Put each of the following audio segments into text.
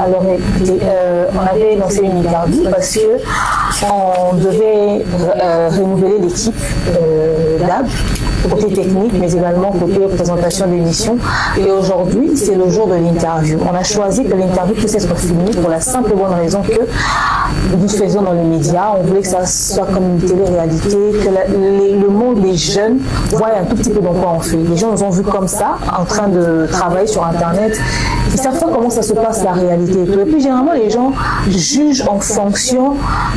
Alors écoutez, on avait lancé une interview parce que on devait renouveler l'équipe d'AB, côté technique, mais également côté présentation d'émission. Et aujourd'hui, c'est le jour de l'interview. On a choisi que l'interview puisse être filmée pour la simple et bonne raison que nous faisons dans les médias. On voulait que ça soit comme une télé-réalité, que le monde des jeunes voient un tout petit peu dans quoi on fait. Les gens nous ont vus comme ça, en train de travailler sur Internet. Ils savent pas comment ça se passe la réalité et tout. Et puis généralement, les gens jugent en fonction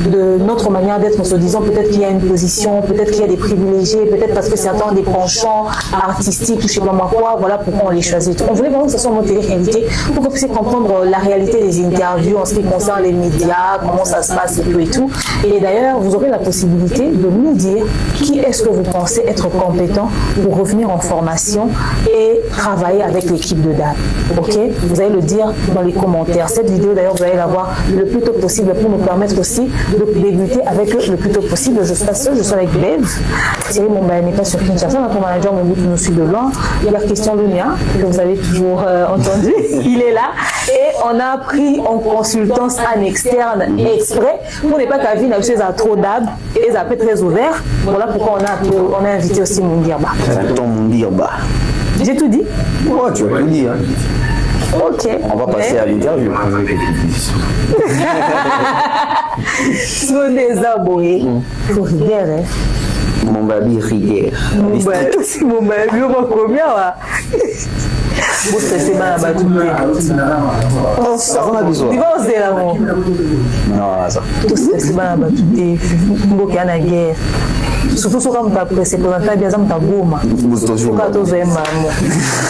de notre manière d'être, en se disant peut-être qu'il y a une position, peut-être qu'il y a des privilégiés, peut-être parce que certains ont des penchants artistiques ou je sais pas moi quoi, voilà pourquoi on les choisit. On voulait vraiment que ce soit une télé-réalité pour que vous puissiez comprendre la réalité des interviews en ce qui concerne les médias, comment ça se passe et tout. Et d'ailleurs, vous aurez la possibilité de nous dire qui est-ce que vous pensez être compétent pour revenir en formation et travailler avec l'équipe de DAB. Ok? Vous allez le dire dans les commentaires. Cette vidéo, d'ailleurs, vous allez la voir le plus tôt possible pour nous permettre aussi de débuter avec eux le plus tôt possible. Je suis pas seule, je suis avec Bev. Thierry Momba n'est pas sur Kinshasa, notre manager Mobutu nous suit de loin. Il y a Christian Lemia, que vous avez toujours entendu. Il est là. Et on a pris en consultance en externe exprès pour ne pas qu'à vie n'a à trop d'AB et ça peut être très ouvert. Voilà pourquoi on a invité aussi Mundirba. J'ai tout dit? Ouais, tu vas tout dire. Ok. On va passer à l'interview. Sur des abonnés. Pour rigueur, hein. Mon baby rigueur. Mon baby, on va combien, là? Vous stressez mal à battre. Ça va besoin. Tu vas oser là, mon. Non, ça. Tout stressez mal à battre. Vous qui en a guerre. Surtout si on t'a présenté bien, ça m'a goûté.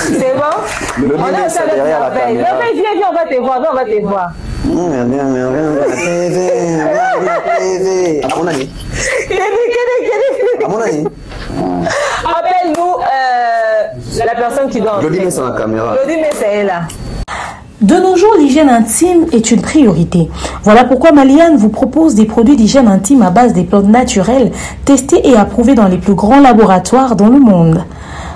C'est bon? On a ça derrière la caméra. Viens, on va te voir, on va te voir. À mon avis. À mon avis. Appelle-nous la personne qui doit. Claudine est sur la caméra. Claudine, c'est elle là. De nos jours, l'hygiène intime est une priorité. Voilà pourquoi Maliane vous propose des produits d'hygiène intime à base des plantes naturelles testés et approuvés dans les plus grands laboratoires dans le monde.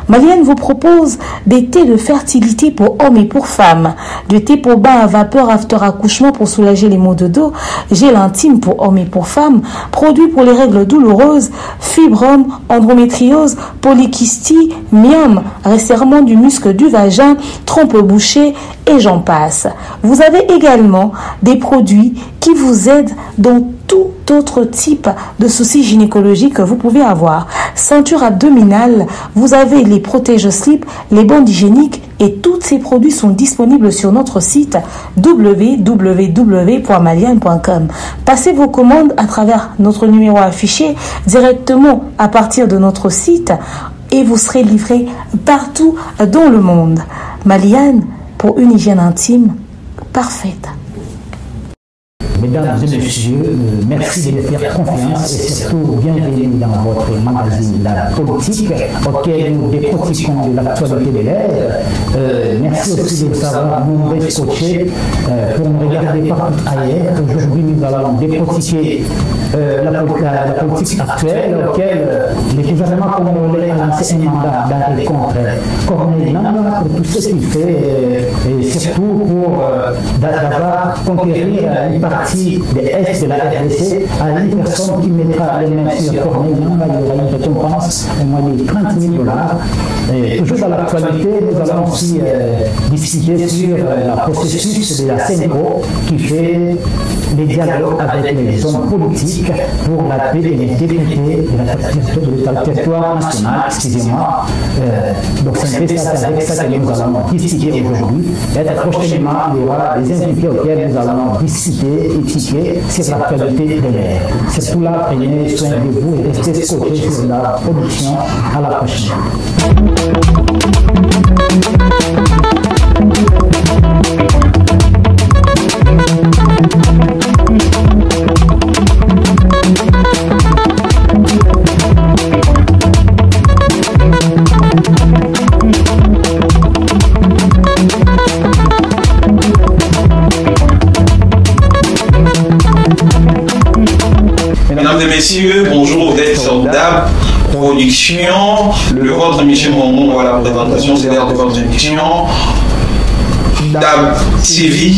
Maliane vous propose des thés de fertilité pour hommes et pour femmes, du thé pour bain à vapeur after accouchement pour soulager les maux de dos, gel intime pour hommes et pour femmes, produits pour les règles douloureuses, fibrome, endométriose, polykystie, myome, resserrement du muscle du vagin, trompe bouchée et j'en passe. Vous avez également des produits qui vous aident dans tout autre type de soucis gynécologiques que vous pouvez avoir. Ceinture abdominale, vous avez les protège-slip, les bandes hygiéniques et tous ces produits sont disponibles sur notre site www.maliane.com. Passez vos commandes à travers notre numéro affiché directement à partir de notre site et vous serez livré partout dans le monde. Maliane, pour une hygiène intime parfaite. Mesdames et messieurs, merci de me faire confiance et surtout bienvenue dans votre magazine La Politique auquel nous décortiquons de l'actualité de l'ère. Merci aussi de nous avoir nombreux scotchés pour nous regarder partout ailleurs. Aujourd'hui, nous allons décortiquer la politique actuelle auquel le gouvernement congolais a lancé un mandat d'arrêt contre Corneille Nangaa pour tout ce qu'il fait et surtout pour d'avoir conquérir une partie de l'Est de la RDC à une personne qui mettra les mains sur Corneille Nangaa. Il y aura une récompense au moins de 30 000 $. Et toujours dans l'actualité, nous allons aussi discuter sur le processus de la CENCO qui fait les dialogues avec les hommes politiques pour la paix et les députés de la territoire national, excusez-moi. Donc c'est avec ça que nous allons discuter aujourd'hui. Et prochainement, il y aura des invités auxquels nous allons discuter sur l'actualité de l'ère. C'est tout là, prenez soin de vous et restez scotchés sur la production. À la prochaine. Mesdames et messieurs, bonjour, vous êtes sur DAB Production. Le vôtre, Michel Momon, voilà la présentation, c'est l'heure de votre émission. DAB TV,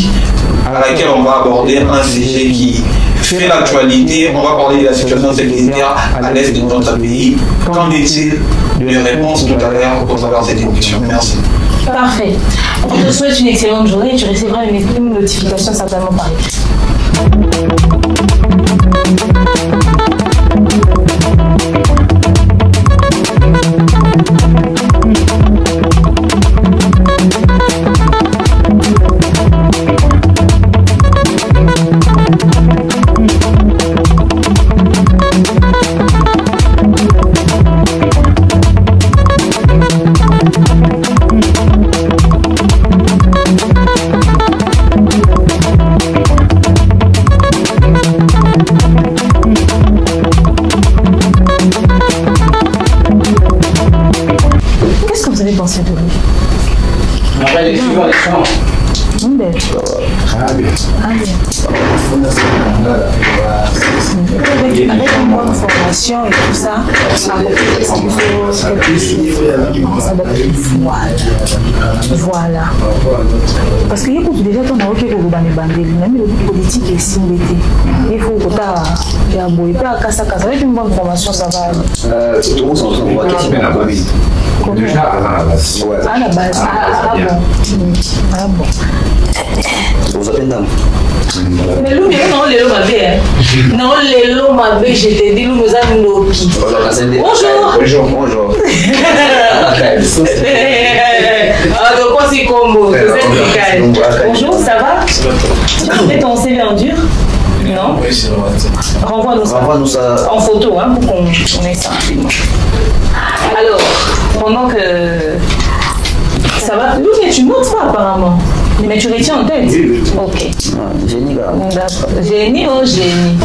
à laquelle on va aborder un sujet qui fait l'actualité. On va parler de la situation sécuritaire à l'est de notre pays. Qu'en est-il de réponses tout à l'heure au travers de cette émission? Merci. Parfait. On te souhaite une excellente journée et tu recevras une notification certainement par écrit. Qu'est-ce que vous avez pensé de lui? Après les suivants, les champs. Avec une bonne formation et tout ça, voilà. Parce que déjà ton avocat est au bandé, même le politique est simbété. Il faut que tu aies avec une bonne formation, ça va. Tout le monde s'entend. On va qu'est-ce qu'il y a Déjà à la base. À la base. Ah bon. Vous appelez dame. Mais nous, non, les lots m'avaient. Non, les lots m'avaient, je t'ai dit, nous avons nos qui. Bonjour. Bonjour. Ah, donc, quoi, c'est combo. Bonjour, ça va? Tu as fait ton CV en dur? Non? Oui, c'est vrai. Renvoie-nous ça. En photo, hein, pour qu'on ait ça rapidement. Alors, pendant que ça va, Lou, mais tu montes pas apparemment. Mais tu retiens en tête? Oui. Ok. Génie, là. D'accord. Génie ou génie?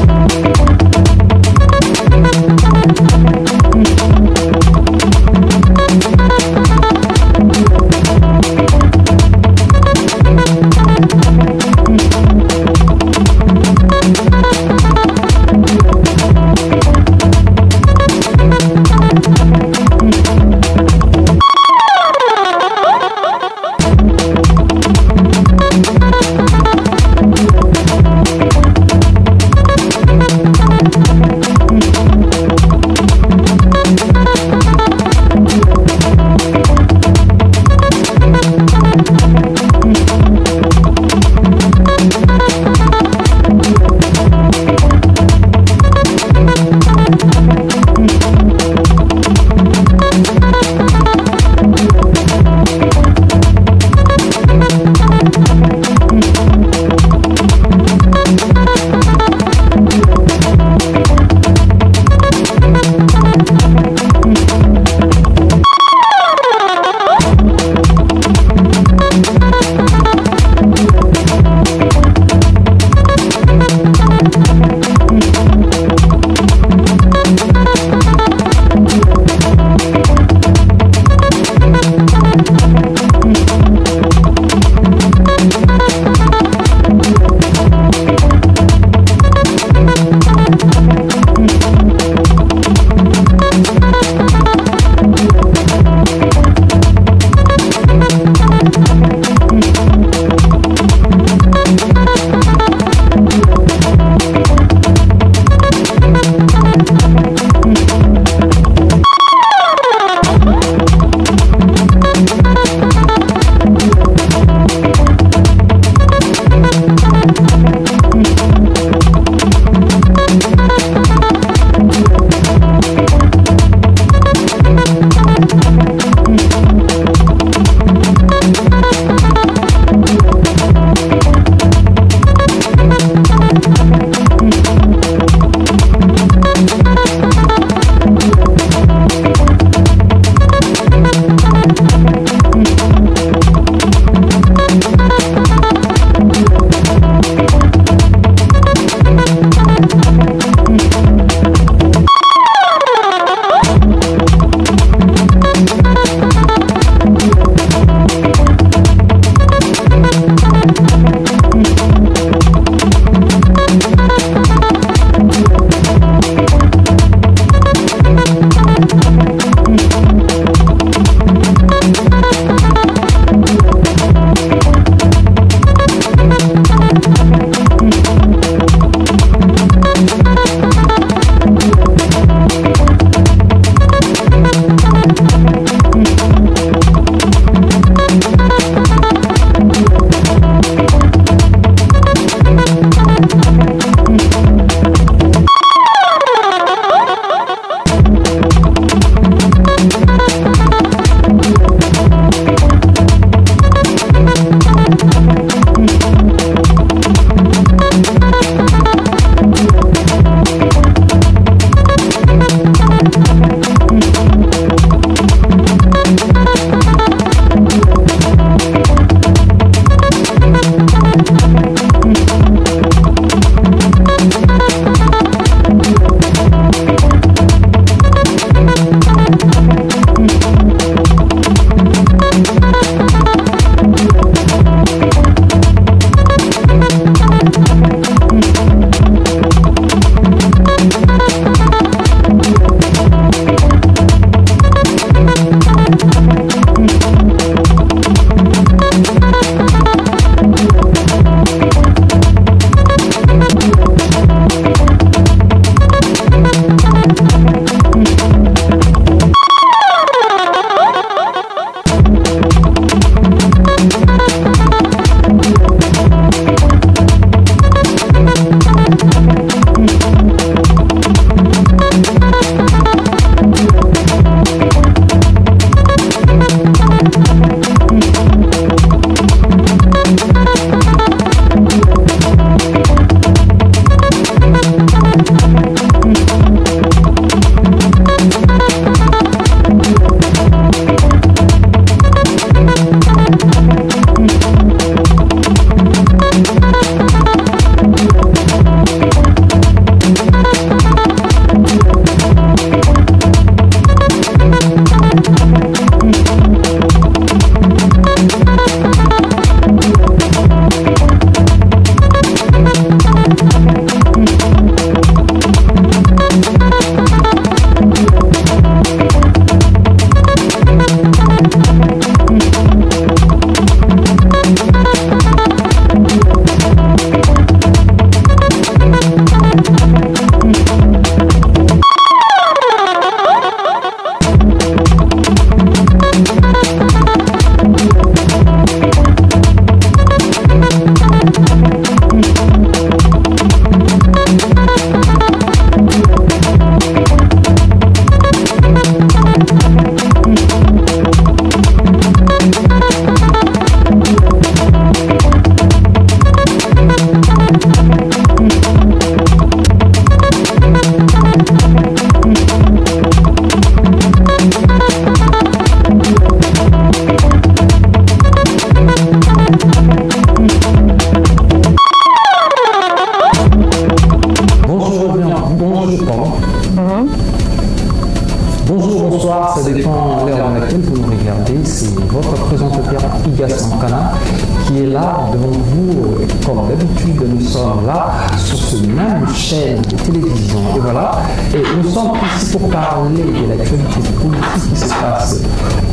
sommes là sur ce même chaîne de télévision. Et voilà, et nous sommes ici pour parler de l'actualité politique qui se passe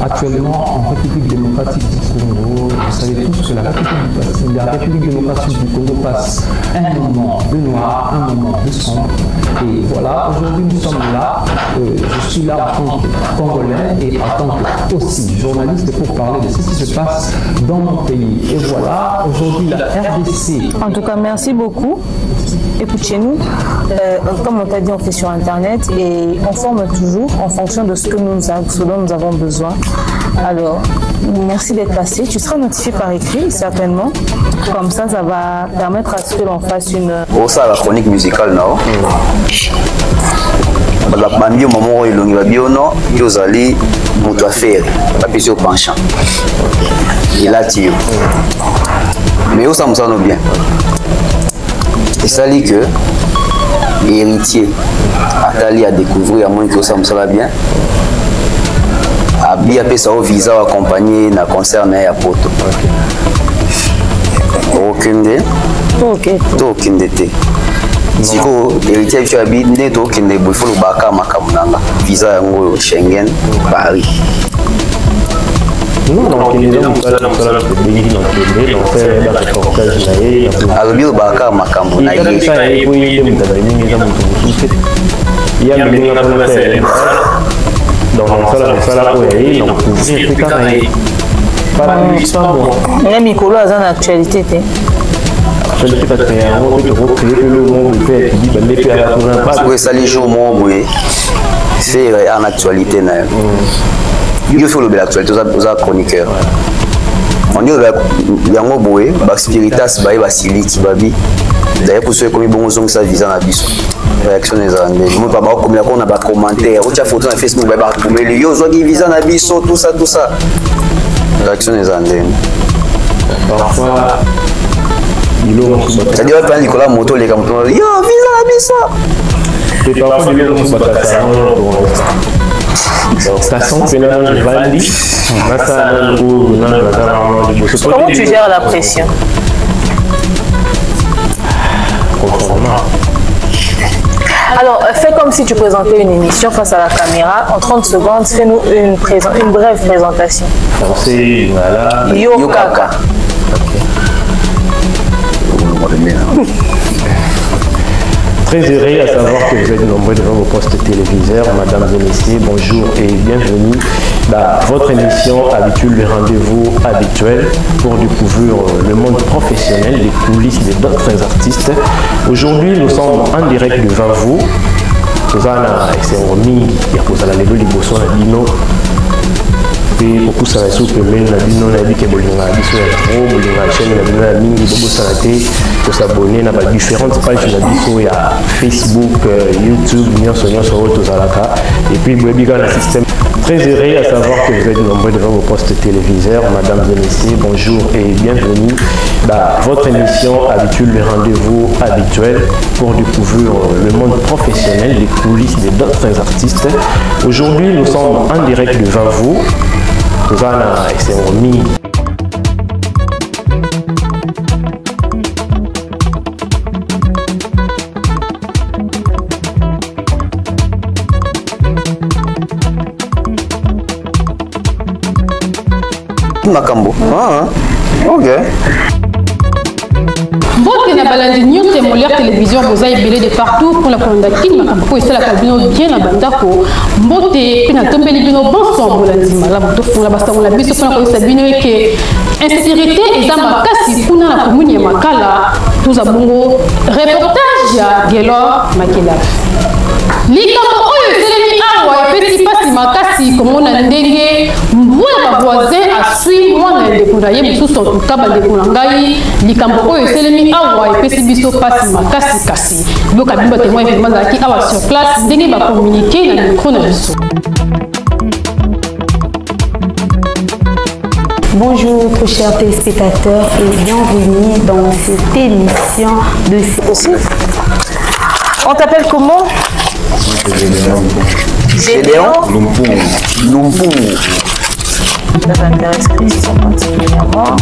actuellement en République démocratique du Congo. Vous savez tous que la République démocratique du Congo passe un moment de noir, un moment de sombre. Et voilà, aujourd'hui nous sommes là, je suis là en tant que Congolais et en tant que aussi journaliste pour parler de ce qui se passe dans mon pays. Et voilà, aujourd'hui la RDC. En tout cas, merci beaucoup. Écoute, chez nous, comme on t'a dit, on fait sur Internet et on forme toujours en fonction de ce dont nous avons besoin. Alors, merci d'être passé. Tu seras notifié par écrit, certainement. Comme ça va permettre à ce que l'on fasse une... Oh, ça, la chronique musicale, non? La bambi au moment où il y a biono, il y a ali moto affaire, papier au penchant. Il a tiré. Mais où ça me semble bien? Et ça dit que l'héritier Atali a découvert à moins que ça me semble bien. A bien fait ça au visa accompagné dans le concert à Poto. Aucune idée. Aucune idée. Si vous héritier tu habites net aucune idée. Il faut le baka makamunanga. Visa yango Schengen Paris. Non, donc il est là, il faut le l'actualité aux chroniqueurs. On dit que yango boé, ba spiritas ba basili kibabi. D'ailleurs pour ceux qui ont bon zong ça visant à biso. Réaction des anglais. Moi pas comme là on a pas commentaire, ou tu photo sur Facebook ba comme les yo zo qui visant à biso tout ça. Réaction des anglais. Parfois ça dit pas Nicolas moto les comme yo visant à biso. Et parfois il y a donc, ça sent que comment tu gères la pression? Alors, fais comme si tu présentais une émission face à la caméra. En 30 secondes, fais-nous une brève présentation. Yo Kaka. Très heureux à savoir que vous êtes nombreux devant vos postes téléviseurs. Mesdames et messieurs, bonjour et bienvenue dans votre émission habituelle, le rendez-vous habituel pour découvrir le monde professionnel, les coulisses d'autres artistes. Aujourd'hui, nous sommes en direct devant vous. Nous avons remis beaucoup ça sous que même la bino na dit que bolinga biso ya trop bolinga chaîne na bino na mingi bobo sanate pour s'abonner na ba différentes pages na biso ya Facebook, YouTube, nyonso auto zalaka et puis bwebika na système. Très heureux à savoir que vous êtes nombreux devant vos postes téléviseurs. Mesdames et messieurs, bonjour et bienvenue dans votre émission habituelle, le rendez-vous habituel pour découvrir le monde professionnel, les coulisses d'autres artistes. Aujourd'hui, nous sommes en direct devant vous. Nous avons remis Makambo. Ok. Bote na balandi nyonso ya Molière télévision boza ebele de partout pour la conducting makambo ko esala ka bino bien na bandako mbote pe na tombeli bino bonsoir bolandima la moto fonga basango la biso pona ko sabino eke insécurité eza makasi kuna na commune ya Makala tuza bongo reportage ya Gelor Makela likambo oyo eselemi awa epesi pasi makasi komona ndenge mbula bavoisin asui mwana ndeko na ye mosusu antuka bandeko na ngai likambo oyo eselemi awa epesi biso pasi makasi kasi biyoka bino batémoin événement ezalaki awa sur place ndenge bakommunike na micro na biso. Bonjour très chers téléspectateurs et bienvenue dans cette émission de aussi. On t'appelle comment? Gédéon Lumpu. Ça m'intéresse Christian particulièrement.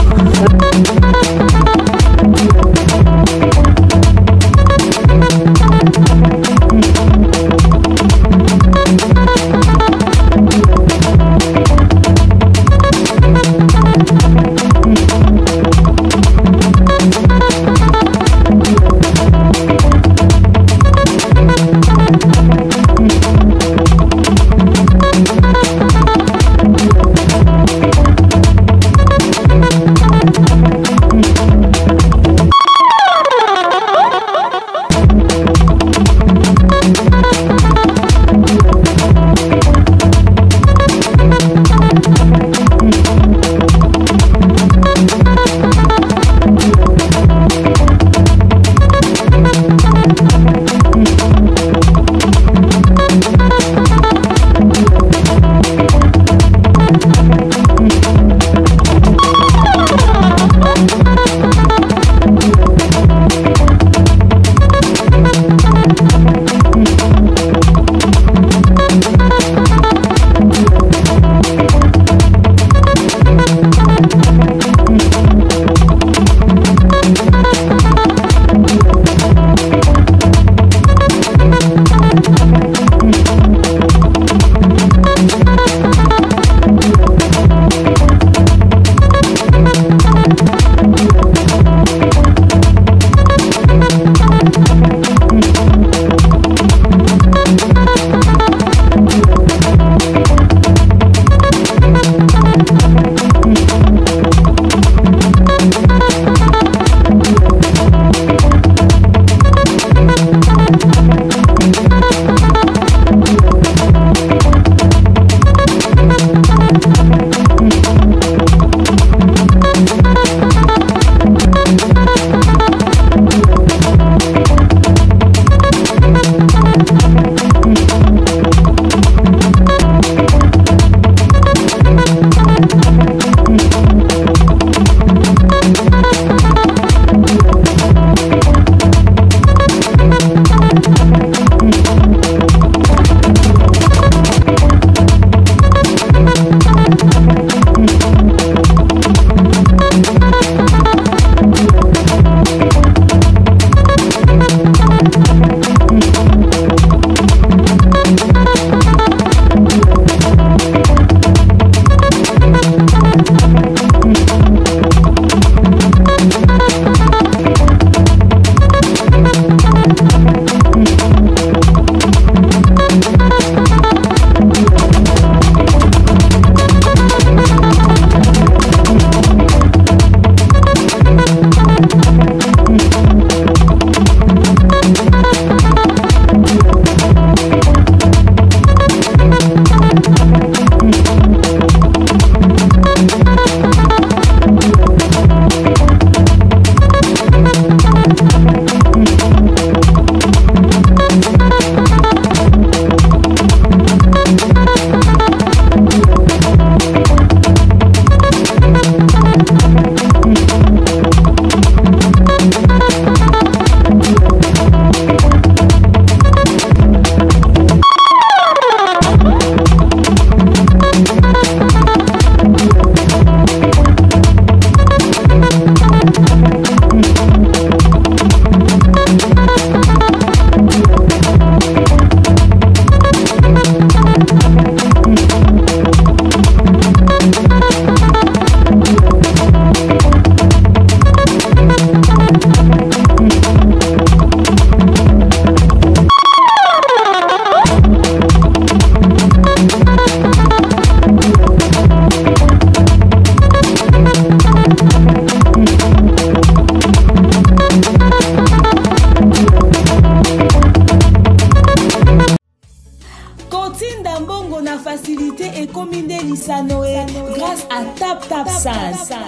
à TapTapSend.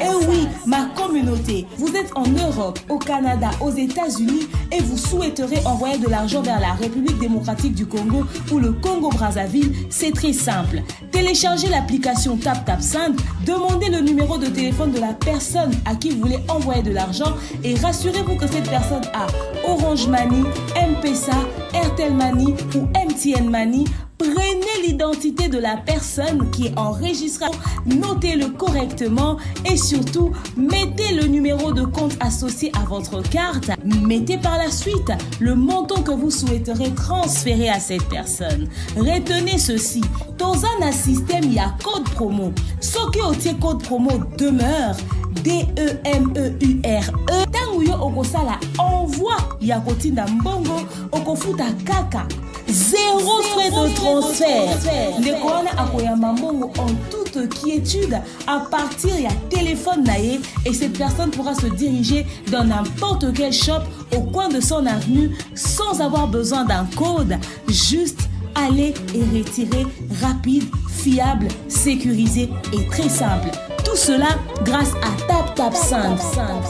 Et oui, ma communauté, vous êtes en Europe, au Canada, aux États-Unis et vous souhaiterez envoyer de l'argent vers la République démocratique du Congo ou le Congo-Brazzaville, c'est très simple. Téléchargez l'application TapTapSend, demandez le numéro de téléphone de la personne à qui vous voulez envoyer de l'argent et rassurez-vous que cette personne a Orange Money, M-Pesa, Airtel Money ou MTN Money. Prenez l'identité de la personne qui est enregistrée, notez-le correctement et surtout, mettez le numéro de compte associé à votre carte. Mettez par la suite le montant que vous souhaiterez transférer à cette personne. Retenez ceci, dans un système, il y a code promo. Ce qui est code promo demeure, DEMEURE. Tanguyo okosala envoi ya kotinda mbongo okofuta kaka. Zéro frais de transfert. Les Corona akoyama mbongo en toute quiétude à partir ya téléphone naé et cette personne pourra se diriger dans n'importe quel shop au coin de son avenue sans avoir besoin d'un code. Juste aller et retirer rapide, fiable, sécurisé et très simple. Tout cela grâce à TapTapSend.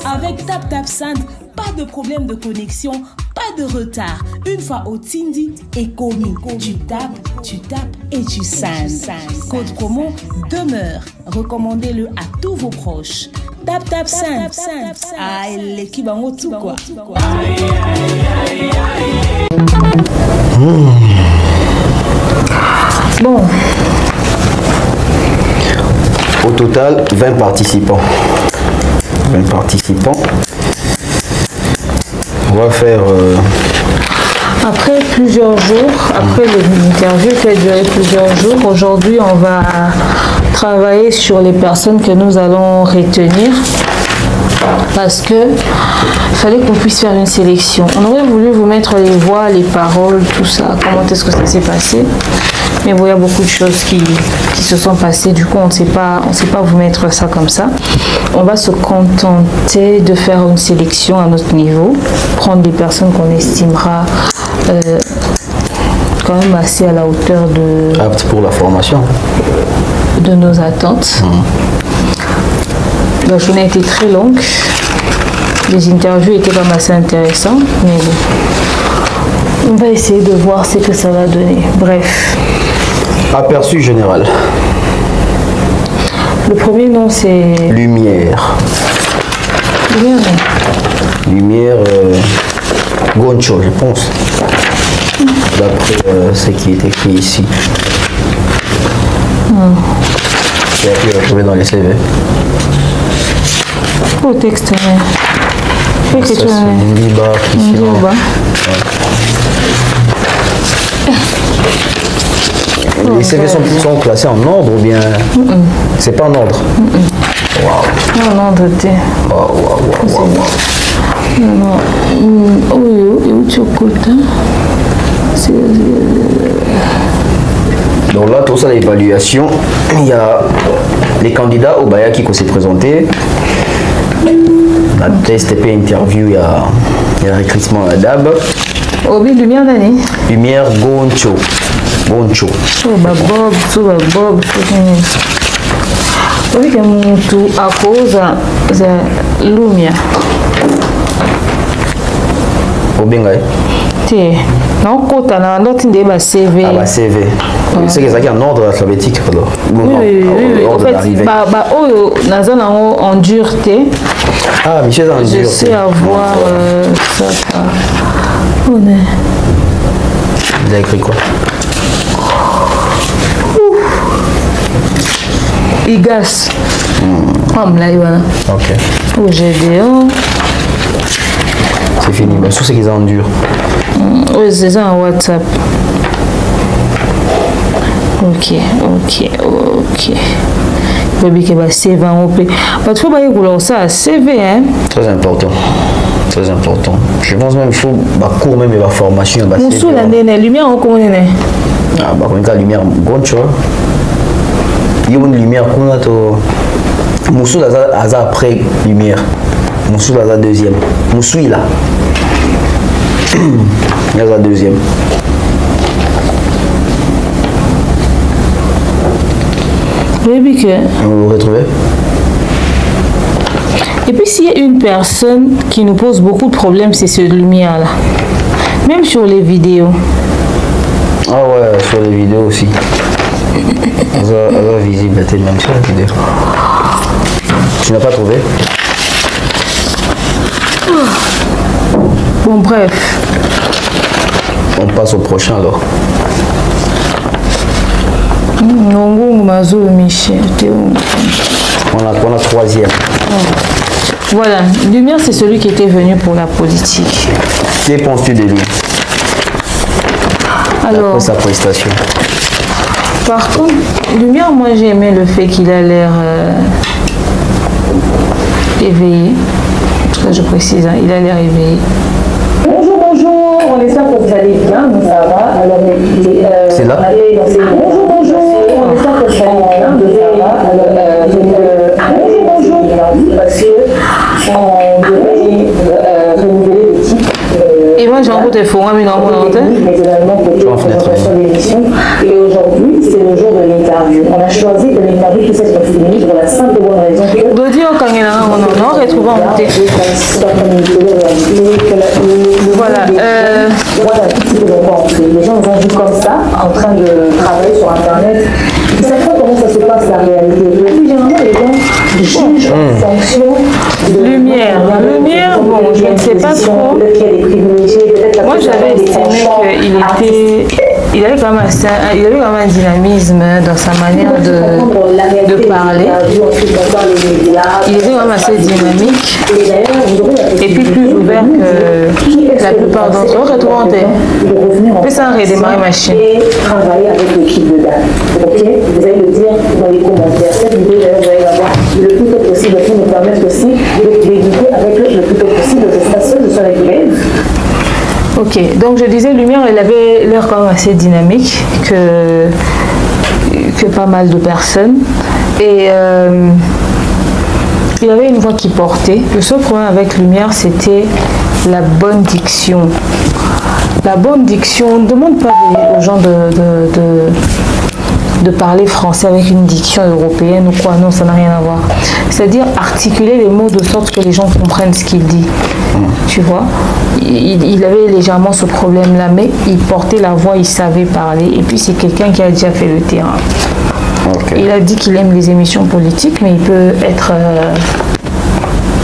Avec TapTapSend, pas de problème de connexion, pas de retard. Une fois au Tindi et commis, tu tapes et tu sends. Code promo demeure. Recommandez-le à tous vos proches. TapTapSend. Ah, l'équipe en haut tout quoi. Bon. Au total, 20 participants. 20 participants. On va faire... Après plusieurs jours, après l'interview qui a duré plusieurs jours, aujourd'hui on va travailler sur les personnes que nous allons retenir parce que il fallait qu'on puisse faire une sélection. On aurait voulu vous mettre les voix, les paroles, tout ça, comment est-ce que ça s'est passé. Mais bon, il y a beaucoup de choses qui se sont passées. Du coup, on ne sait pas vous mettre ça comme ça. On va se contenter de faire une sélection à notre niveau, prendre des personnes qu'on estimera quand même assez à la hauteur de... Apte pour la formation. De nos attentes. La journée a été très longue. Les interviews étaient quand même assez intéressantes. Mais bon, on va essayer de voir ce que ça va donner. Bref. Aperçu général. Le premier nom c'est... Lumière. Lumière Goncho, je pense. D'après ce qui est écrit ici. J'ai pu retrouver dans les CV. Au texte, c'est Liba, ici. Les CV sont classés en ordre ou bien c'est pas en ordre? Wow. En ordre t'es. Donc là, tout ça, l'évaluation, il y a les candidats au Baya qui s'est présenté. La TSTP interview, il y a le recrutement à DAB. Obi lumière d'année. Lumière Goncho. Goncho. Bob. Oui, que mon tout à cause de lumière. Obengai. Tiens, non, quand on a d'autres idées, bah CV. Ah bah CV. C'est que ça qui est en ordre alphabétique alors. Oui. En fait, bah oh, Nazan en dureté. Ah, Michel en dureté. Je sais avoir ça. On est. Vous avez écrit quoi? Igas. Là, voilà. Ok. Au GDO. C'est fini. Mais sur ce qu'ils endurent. Oui, c'est ça en WhatsApp. Ok. Il faut que CV en OP. Parce que vous ça CV, hein. Très important. Je pense même qu'il faut cours même la formation. Moussou la nene, lumière en comment nene? Ah bah quand la lumière bonne tu vois. Il y a une lumière qu'on a to Moussou la après lumière. Moussou la deuxième. Moussou il a. Il y a la deuxième. Oui, que... Vous vous retrouvez? Et puis s'il y a une personne qui nous pose beaucoup de problèmes, c'est cette lumière-là. Même sur les vidéos. Ah ouais, sur les vidéos aussi. Elle va visible, même sur la vidéo. Tu n'as pas trouvé? Bon, bref. On passe au prochain alors. On a troisième. Voilà, Lumière, c'est celui qui était venu pour la politique. Que penses-tu de lui? Alors, après sa prestation. Par contre, Lumière, moi j'ai aimé le fait qu'il a l'air éveillé. En tout cas, je précise, hein, il a l'air éveillé. Bonjour, on espère que vous allez bien, nous ça va. Alors, c'est là? Bonjour, on espère que vous allez bien, nous ça va. Alors, bonjour, parce qu'on devait renouveler l'équipe. Et moi j'ai envie de faire un million mais également pour la présentation de l'émission. Et aujourd'hui, c'est le jour de l'interview. On a choisi de l'interview pour cette féminine pour la simple bonne raison que... Dodi au Kangela, on en a retrouvé en beauté. Voilà. Voilà, les gens vont jouer comme ça, en train de travailler sur Internet. Ils ne savent pas comment ça se passe la réalité. Et puis généralement, les gens jugent en fonction de... Lumière, bon, je ne sais pas trop. Moi, j'avais estimé qu'il avait quand même un dynamisme dans sa manière de parler. Il était quand même assez dynamique et puis plus ouvert que la plupart d'entre eux. Fais ça redémarrer ma chaîne. Travailler avec l'équipe de date. Ok, vous allez le dire dans les commentaires. Cette vidéo, vous allez la voir le plus tôt possible pour nous permettre aussi d'éduquer avec le plus tôt possible. Je suis seule, je suis avec Grève. Ok, donc je disais, Lumière, elle avait l'air quand même assez dynamique que pas mal de personnes. Et il avait une voix qui portait. Le seul problème avec Lumière, c'était la bonne diction. La bonne diction, on ne demande pas aux gens de parler français avec une diction européenne ou quoi, non, ça n'a rien à voir. C'est-à-dire articuler les mots de sorte que les gens comprennent ce qu'il dit. Tu vois, il avait légèrement ce problème-là, mais il portait la voix, il savait parler. Et puis c'est quelqu'un qui a déjà fait le terrain. Okay. Il a dit qu'il aime les émissions politiques, mais il peut être,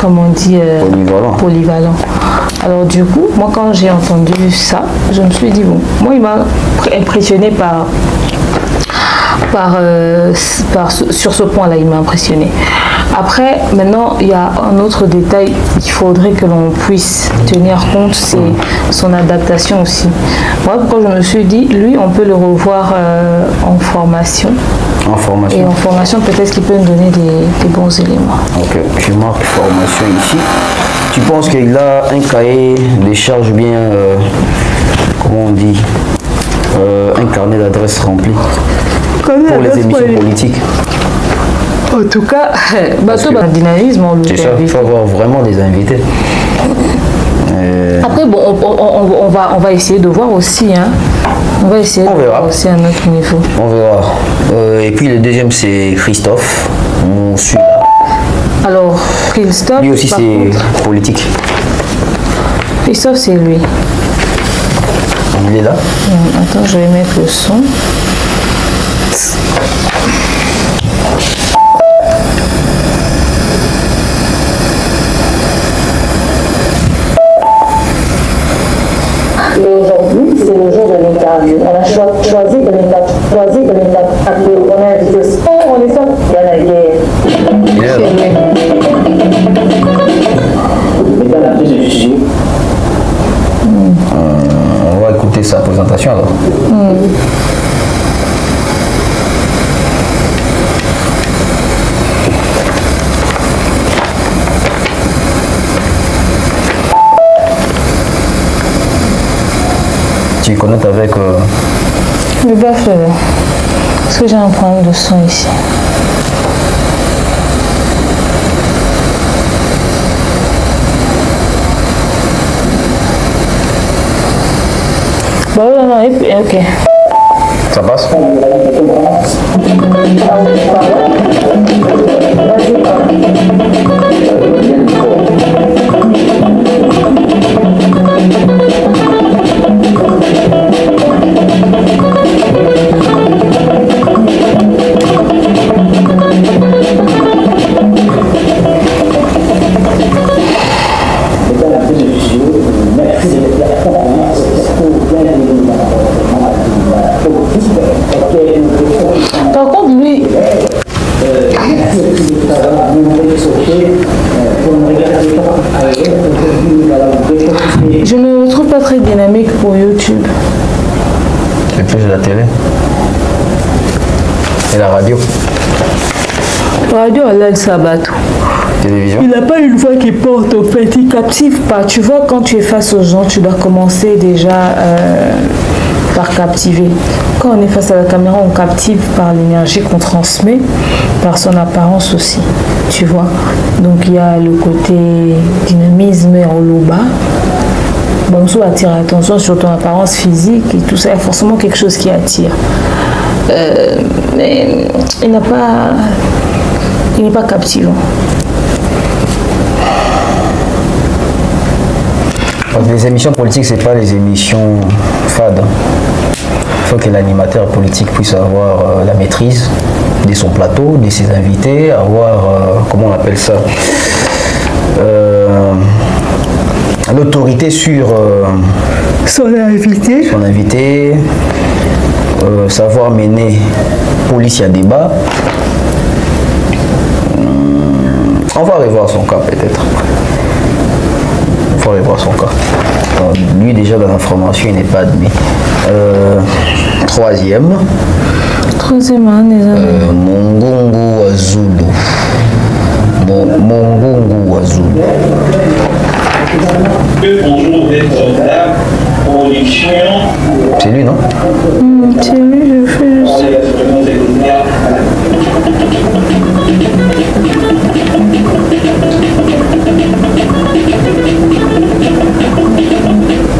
comme on dit, polyvalent. Alors du coup, moi quand j'ai entendu ça, je me suis dit, bon, moi il m'a impressionné sur ce point-là, il m'a impressionné. Après, maintenant, il y a un autre détail qu'il faudrait que l'on puisse tenir compte, c'est son adaptation aussi. Moi, pourquoi je me suis dit, lui, on peut le revoir en formation. En formation. Et en formation, peut-être qu'il peut nous donner des bons éléments. Ok, je marque formation ici. Tu penses qu'il a un cahier de charges bien, comment on dit, un carnet d'adresses rempli pour les émissions politiques? En tout cas, dynamisme, il faut avoir vraiment des invités. Après, bon, on va essayer de voir aussi. Hein. On va essayer de voir aussi à notre niveau. On verra. Et puis le deuxième, c'est Christophe. On suit là. Alors, Christophe... Lui aussi, c'est politique. Christophe, c'est lui. Il est là. Attends, je vais mettre le son. Et aujourd'hui, c'est le jour de l'interview. On a choisi de l'interview. On a invité aussi. On est ça. Il y a la guerre. On va écouter sa présentation alors. Tu connectes avec... Le bœuf, parce que j'ai un problème de son ici. Bon, non, ok. Ça passe? Par contre, lui, je ne le trouve pas très dynamique pour YouTube. C'est plus de la télé. Et la radio. La radio, elle a le sabbat. Télévision. Il n'a pas une voix qui porte au fait, il captive pas. Tu vois, quand tu es face aux gens, tu dois commencer déjà par captiver. Quand on est face à la caméra, on captive par l'énergie qu'on transmet, par son apparence aussi. Tu vois. Donc il y a le côté dynamisme et oloba. Bon, ça attire l'attention sur ton apparence physique et tout ça. Il y a forcément quelque chose qui attire. Mais il n'est pas captivant. Les émissions politiques, c'est pas les émissions fades. Il faut que l'animateur politique puisse avoir la maîtrise de son plateau, de ses invités, avoir, comment on appelle ça, l'autorité sur son invité, savoir mener police à débat. On va revoir son cas peut-être. Il faut revoir son cas. Alors, lui déjà dans l'information il n'est pas admis. Troisième, Mongongo Wazulu. Mongongo Wazulu. Bonjour d'être là. Production. C'est lui, non? C'est lui, je fais juste.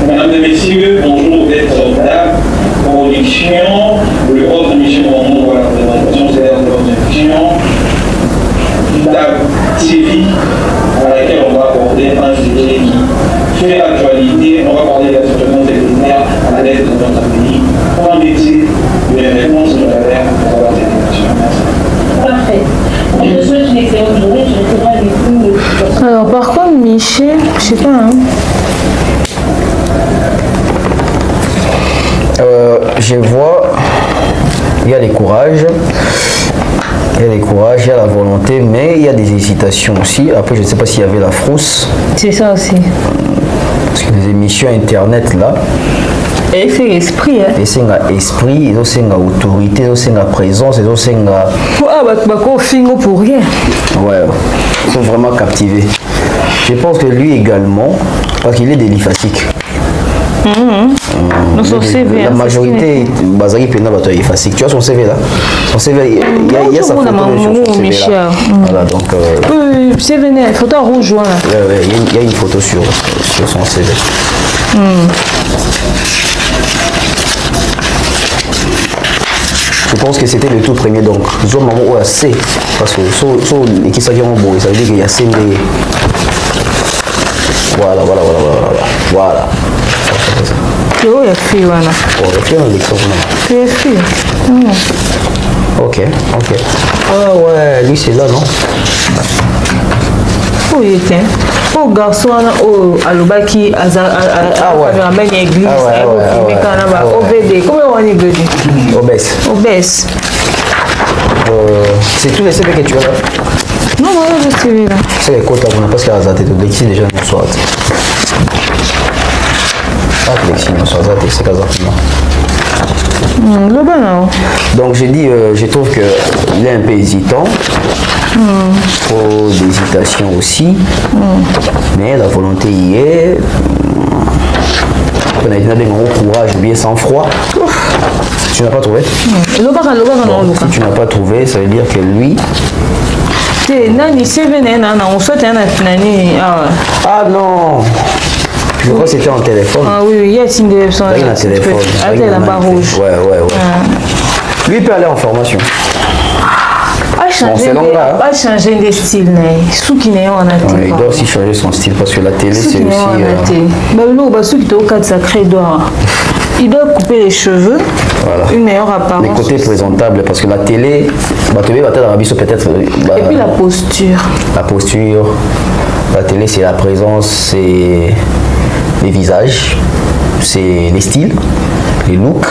Mesdames et messieurs, bonjour d'être là. Production. Le rôle de Michel Romain, voilà, la présentation, c'est la production. La série à laquelle on va aborder un sujet qui fait l'actualité. On va parler de la situation sécuritaire à l'est de notre pays. Qu'en est-il des réponses de la l'air pour avoir cette émission? Parfait. Je souhaite une excellente journée. Je resterai avec vous. Alors, par contre, Michel, je sais pas, hein. Je vois, il y a des courages, il y a la volonté, mais il y a des hésitations aussi. Après, je ne sais pas s'il y avait la frousse. C'est ça aussi. Parce que les émissions internet là, et c'est l'esprit, hein. Et c'est l'esprit, c'est l'autorité, c'est la présence, c'est la... Ah, bah, pour rien. Ouais, ils sont vraiment captivés. Je pense que lui également, parce qu'il est délifatique. La majorité, Bazari Pena va être facile. Tu as son CV là. Son CV, il y a sa photo sur son CV là. Voilà, donc. Oui, CV, photo rouge. Ouais, il y a une photo sur son CV. Je pense que c'était le tout premier donc. Je maman ou C parce que les qui s'agit en beau, ça veut dire qu'il y a C. Voilà. Oh, il y a fille, voilà. Oh, il y a fille dans l'exemple. Il y a fille. Ok. Ah ouais, lui c'est là, non? Oh, il était. Oh, garçon, à l'obaki, à la église, OVD. Comment on dit Obès. C'est tous les CV que tu as là? Non, je CV là. C'est les quotas, on n'a pas ce qu'il y a à Zate, ici déjà, nous sommes. Donc j'ai dit, je trouve qu'il est un peu hésitant, trop d'hésitation aussi, mais la volonté y est. On a dit un courage bien sans froid. Tu n'as pas trouvé? Bon, si tu n'as pas trouvé, ça veut dire que lui. Ah non! Je crois que c'était en téléphone. Ah oui, il y a une téléphone. Il y a un téléphone. Avec la barre rouge. Ouais. Lui peut aller en formation. Pas changer des styles, ceux qui n'ont en atelier. Il doit aussi changer son style parce que la télé c'est aussi. Il doit couper les cheveux, voilà. Une meilleure apparence. Les côtés présentables parce que la télé, peut-être. Et puis la posture. La posture. La télé c'est la présence, c'est les visages, c'est les styles, les looks.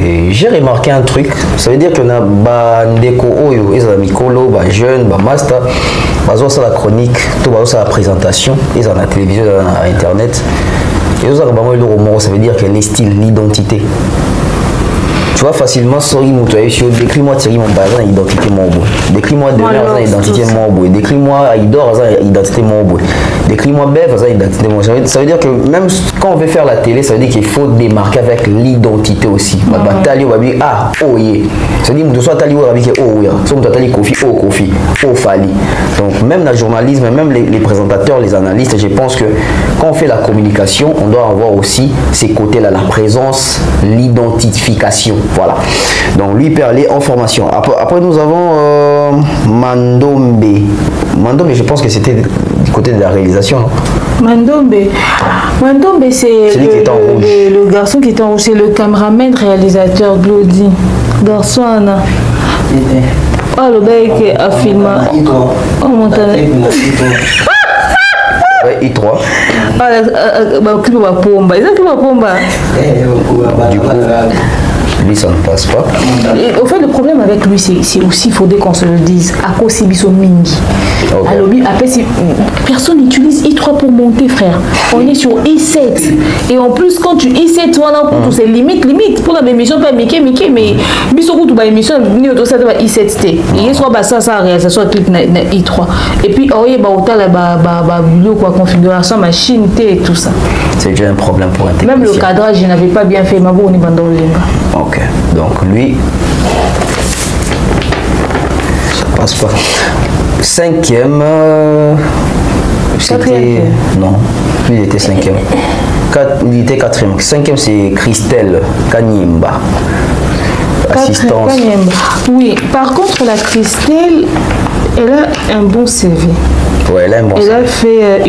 Et j'ai remarqué un truc, ça veut dire qu'on a bandeko oyo, ils ont mikolo, jeune, master, la chronique, tout la présentation, ils ont la télévision, la internet. Et ça veut dire que les styles, l'identité. Tu vois facilement, décris-moi Thierry Mombazan, identité Morbo. Décris-moi Demer, identité Morbo. Décris-moi Aïdor, identité Morbo. Décris-moi Bev, identité Morbo. Ça veut dire que même quand on veut faire la télé, ça veut dire qu'il faut démarquer avec l'identité aussi. Ah, oh yeah. Ça veut dire que soit Tali ou Rabi, oh yeah. Soit Tali Kofi, oh Fali. Donc même le journalisme, même les présentateurs, les analystes, je pense que quand on fait la communication, on doit avoir aussi ces côtés-là, la présence, l'identification. Voilà. Donc lui peut aller en formation. Après nous avons Mandombe. Mandombe, je pense que c'était du côté de la réalisation. Mandombe, c'est le garçon qui est en rouge. C'est le caméraman réalisateur Glody. Garçon Anna. Oh, le gars qui a filmé. Oh, mon Dieu. I3. Du coup, lui ça ne passe pas. Et, au fait, le problème avec lui, c'est aussi, il faudrait qu'on se le dise, à cause c'est Bisso Mingi. Alors, après, personne n'utilise I3 pour monter, frère. On est sur I7. Et en plus, quand tu I7, c'est limite. Pour la même émission, pas Mickey, mais Bisso Koutou, émission, ni autre, ça doit I7T. Il y a soit ça, réalisation, clic I3. Et puis, configuration, machine, T et tout ça. C'est déjà un problème pour un technicien. Même le cadrage, je n'avais pas bien fait, ma on est dans le linga. Ok, donc lui, ça passe pas. Cinquième, c'était... Non, lui il était cinquième. Il était quatrième. Cinquième c'est Christelle Kanyimba. Assistance. Oui, par contre la Christelle, elle a un bon CV. Ouais, elle a un bon CV. Elle a fait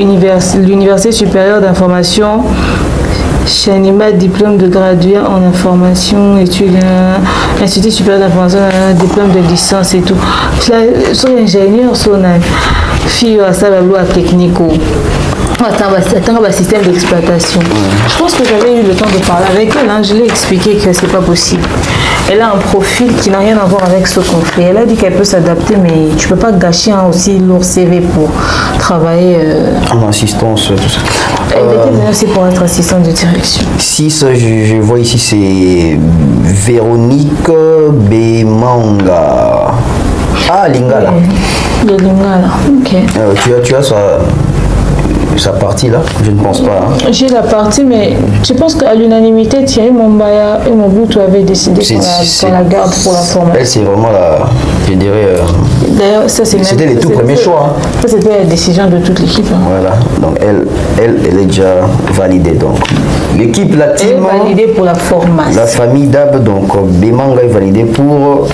l'Université supérieure d'information. Chanima, diplôme de gradué en information, études, Institut supérieur d'information, diplôme de licence et tout. Son ingénieur, son fille à ça, la loi technique. Attends, système d'exploitation. Je pense que j'avais eu le temps de parler avec elle. Je lui ai expliqué que c'est pas possible. Elle a un profil qui n'a rien à voir avec ce qu'on fait. Elle a dit qu'elle peut s'adapter, mais tu peux pas gâcher un aussi lourd CV pour travailler. En assistance, tout ça. Elle était venue aussi pour être assistante de direction. 6, je vois ici, c'est Véronique Bemanga. Ah, Lingala. Le Lingala, ok. Tu as sa partie là, je ne pense pas. J'ai la partie, mais je pense qu'à l'unanimité, Thierry Mombaya et Mobutu avaient décidé qu'on la garde pour la formation. Elle, c'est vraiment la, je dirais. D'ailleurs, ça c'est. C'était les tout premiers choix. Ça c'était la décision de toute l'équipe. Voilà, donc elle est déjà validée. Donc l'équipe, la team. Elle est validée pour la formation. La famille Dab, donc Bemanga est validée pour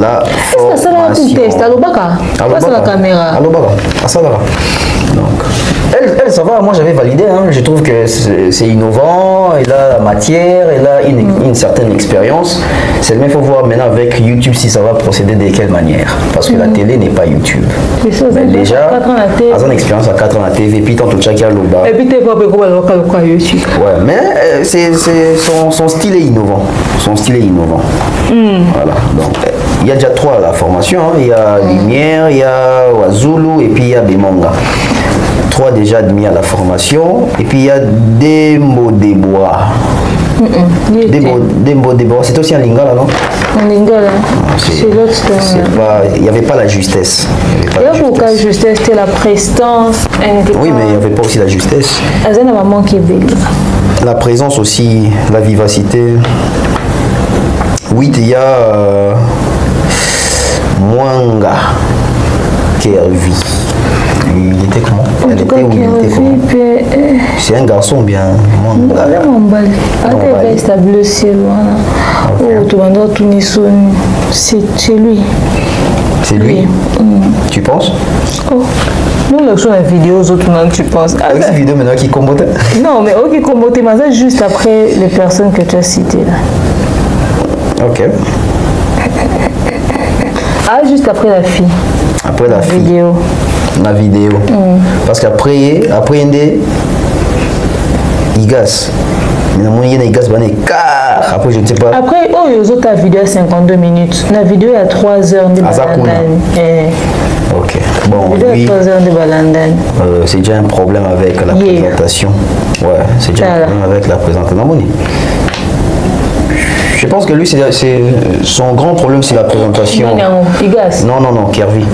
la formation. Est-ce que ça va un test à l'Obaka? Passe à la caméra. À l'Obaka, à ça là. Donc. Elle, ça va, moi j'avais validé, je trouve que c'est innovant, elle a la matière, elle a une certaine expérience. Seulement il faut voir maintenant avec YouTube si ça va procéder de quelle manière. Parce que la télé n'est pas YouTube. Mais déjà, elle a une expérience à 4 ans à la TV, puis tant tout chaque l'Oba. Et puis t'es pas YouTube. Ouais, mais son style est innovant. Son style est innovant. Voilà, donc il y a déjà 3 à la formation, il y a Lumière, il y a Wazulu et puis il y a Bemanga. 3 déjà admis à la formation. Et puis il y a Dembo Debois. Dembo Debois, c'est aussi un Lingala, non? Un Lingala. Il n'y avait pas la justesse. Il y a pourquoi la justesse, c'était la prestance. Oui, mais il n'y avait pas aussi la justesse. La présence aussi, la vivacité. 8, il y a Mwanga Kervi. Il était comment? Elle était où? Il était comment? C'est un garçon bien. Oh, tu vas dans Tunisone. C'est lui. C'est lui? Tu penses? Oh. Nous, là, sur la vidéo, aux autres, tu penses. Avec cette vidéo maintenant qui combote? Non, mais qui combote, mais ça juste après les personnes que tu as citées là. Ok. Ah, juste après la fille. Après la fille. Vidéo. La vidéo. Parce qu'après, il gasse. Après, je ne sais pas. Après, les autres, la vidéo à 52 minutes. La vidéo à 3 heures de balandane. Ok. Bon, lui, c'est déjà un problème avec la présentation. Ouais, c'est déjà un problème avec la présentation. Je pense que lui, son grand problème, c'est la présentation. Non, Kervi.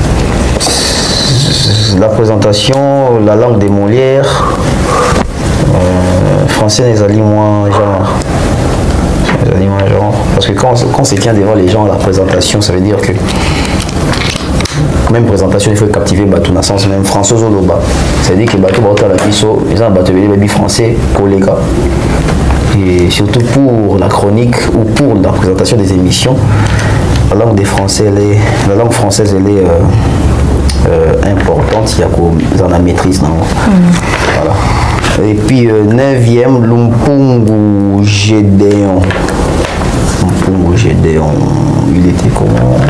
La présentation, la langue des Molières. Français, les alliés moins genre. Parce que quand on se tient devant les gens, la présentation, ça veut dire que même présentation, il faut captiver Batou dans le sens même François Zoloba. C'est-à-dire que Batou va la biso, les gens Batou les français, collègues. Et surtout pour la chronique ou pour la présentation des émissions, la langue des Français, la langue française, elle est importante. Il y a dans la maîtrise. Voilà. Et puis 9e, Lumpungu Gédéon. Lumpungu Gédéon, il était comment?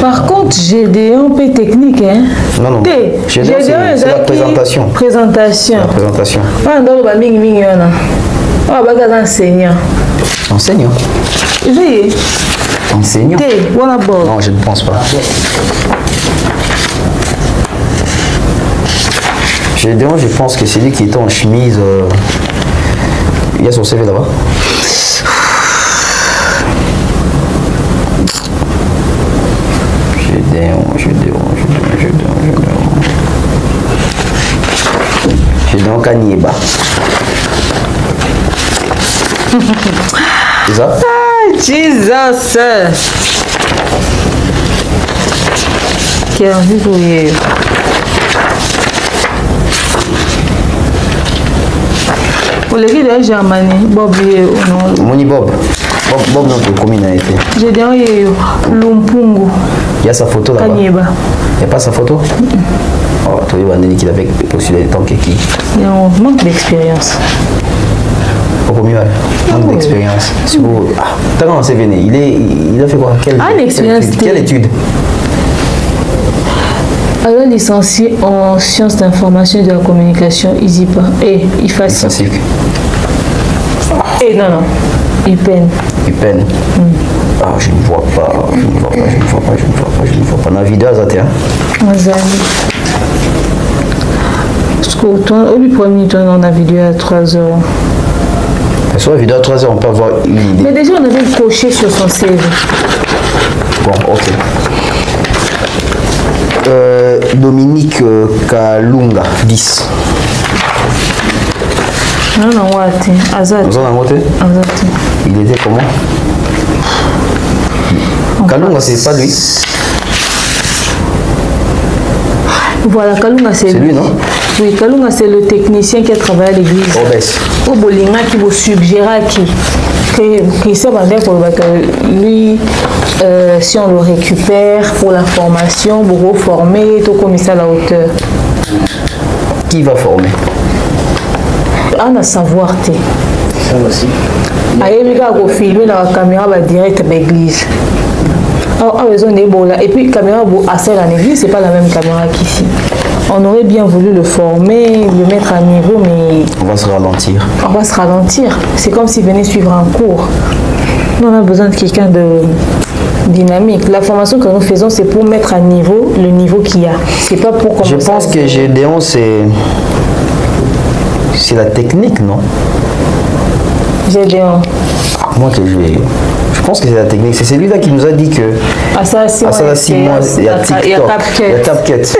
Par contre, Gédéon, peu technique, hein? Non. Gédéon, c'est la présentation. Présentation. La présentation. Ah, non, bah, ming, ah, bah, enseignant. Enseignant? Oui. Enseignant? Non, je ne pense pas. Gédéon, je pense que c'est lui qui était en chemise. Il y a son CV là-bas. Gédéon Kanieba. C'est ça? Ah, Jesus! Quel envie. Pour les gars de Germanie, Bob est Moni Bob. Bob notre commune a été. J'ai dit Lumpungu. Il y a sa photo là-bas. Il n'y a pas sa photo? Oh, tu vois, qu'il avait postulé tant que qui? Il y a un manque d'expérience. Beaucoup mieux, manque d'expérience. T'as commencé à venir. Il a fait quoi? Quelle étude? Alors, licencié en sciences d'information et de la communication, ISIPA. Et IFASI. Et non, il peine. Ah, je ne vois pas. Dans la vidéo, ça tient. Parce qu'au lui premier temps, dans la vidéo à 3 heures. Sur la vidéo à 3 heures, on peut avoir une idée. Mais déjà, on avait coché sur son CV. Bon, ok. Dominique Kalunga, 10. Non, Azati. Il était comment? Kalunga, c'est pas lui. Voilà, Kalunga, c'est lui, non? Oui, Kalunga, c'est le technicien qui a travaillé à l'église. Au Bolinga, qui vous suggéra qui sait que lui, si on le récupère pour la formation, pour reformer, tout comme ça à la hauteur. Qui va former? On a savoir, tu sais. Ça aussi. Il y a un filmer dans la caméra direct à l'église. Et puis, la caméra à celle en église, c'est pas la même caméra qu'ici. On aurait bien voulu le former, le mettre à niveau, mais... On va se ralentir. C'est comme s'il venait suivre un cours. Nous, on a besoin de quelqu'un de dynamique. La formation que nous faisons, c'est pour mettre à niveau le niveau qu'il y a. C'est pas pour commencer. Je pense que Gédéon, c'est la technique, non? Gédéon. Moi que je pense que c'est la technique. C'est celui-là qui nous a dit que à ça 6 mois, il y a TikTok, il y a CapCut.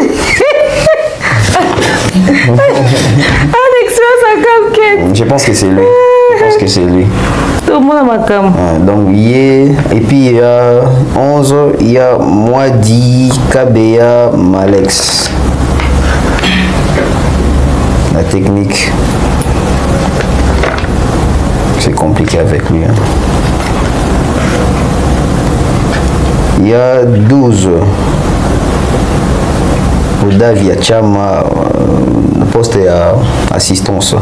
Je pense que c'est lui. Tout le monde a ma cam. Donc, et puis il y a 11, il y a Moadi Kabea Malex. La technique. C'est compliqué avec lui. Hein. Il y a 12 au Davia Chama poste à assistance. Au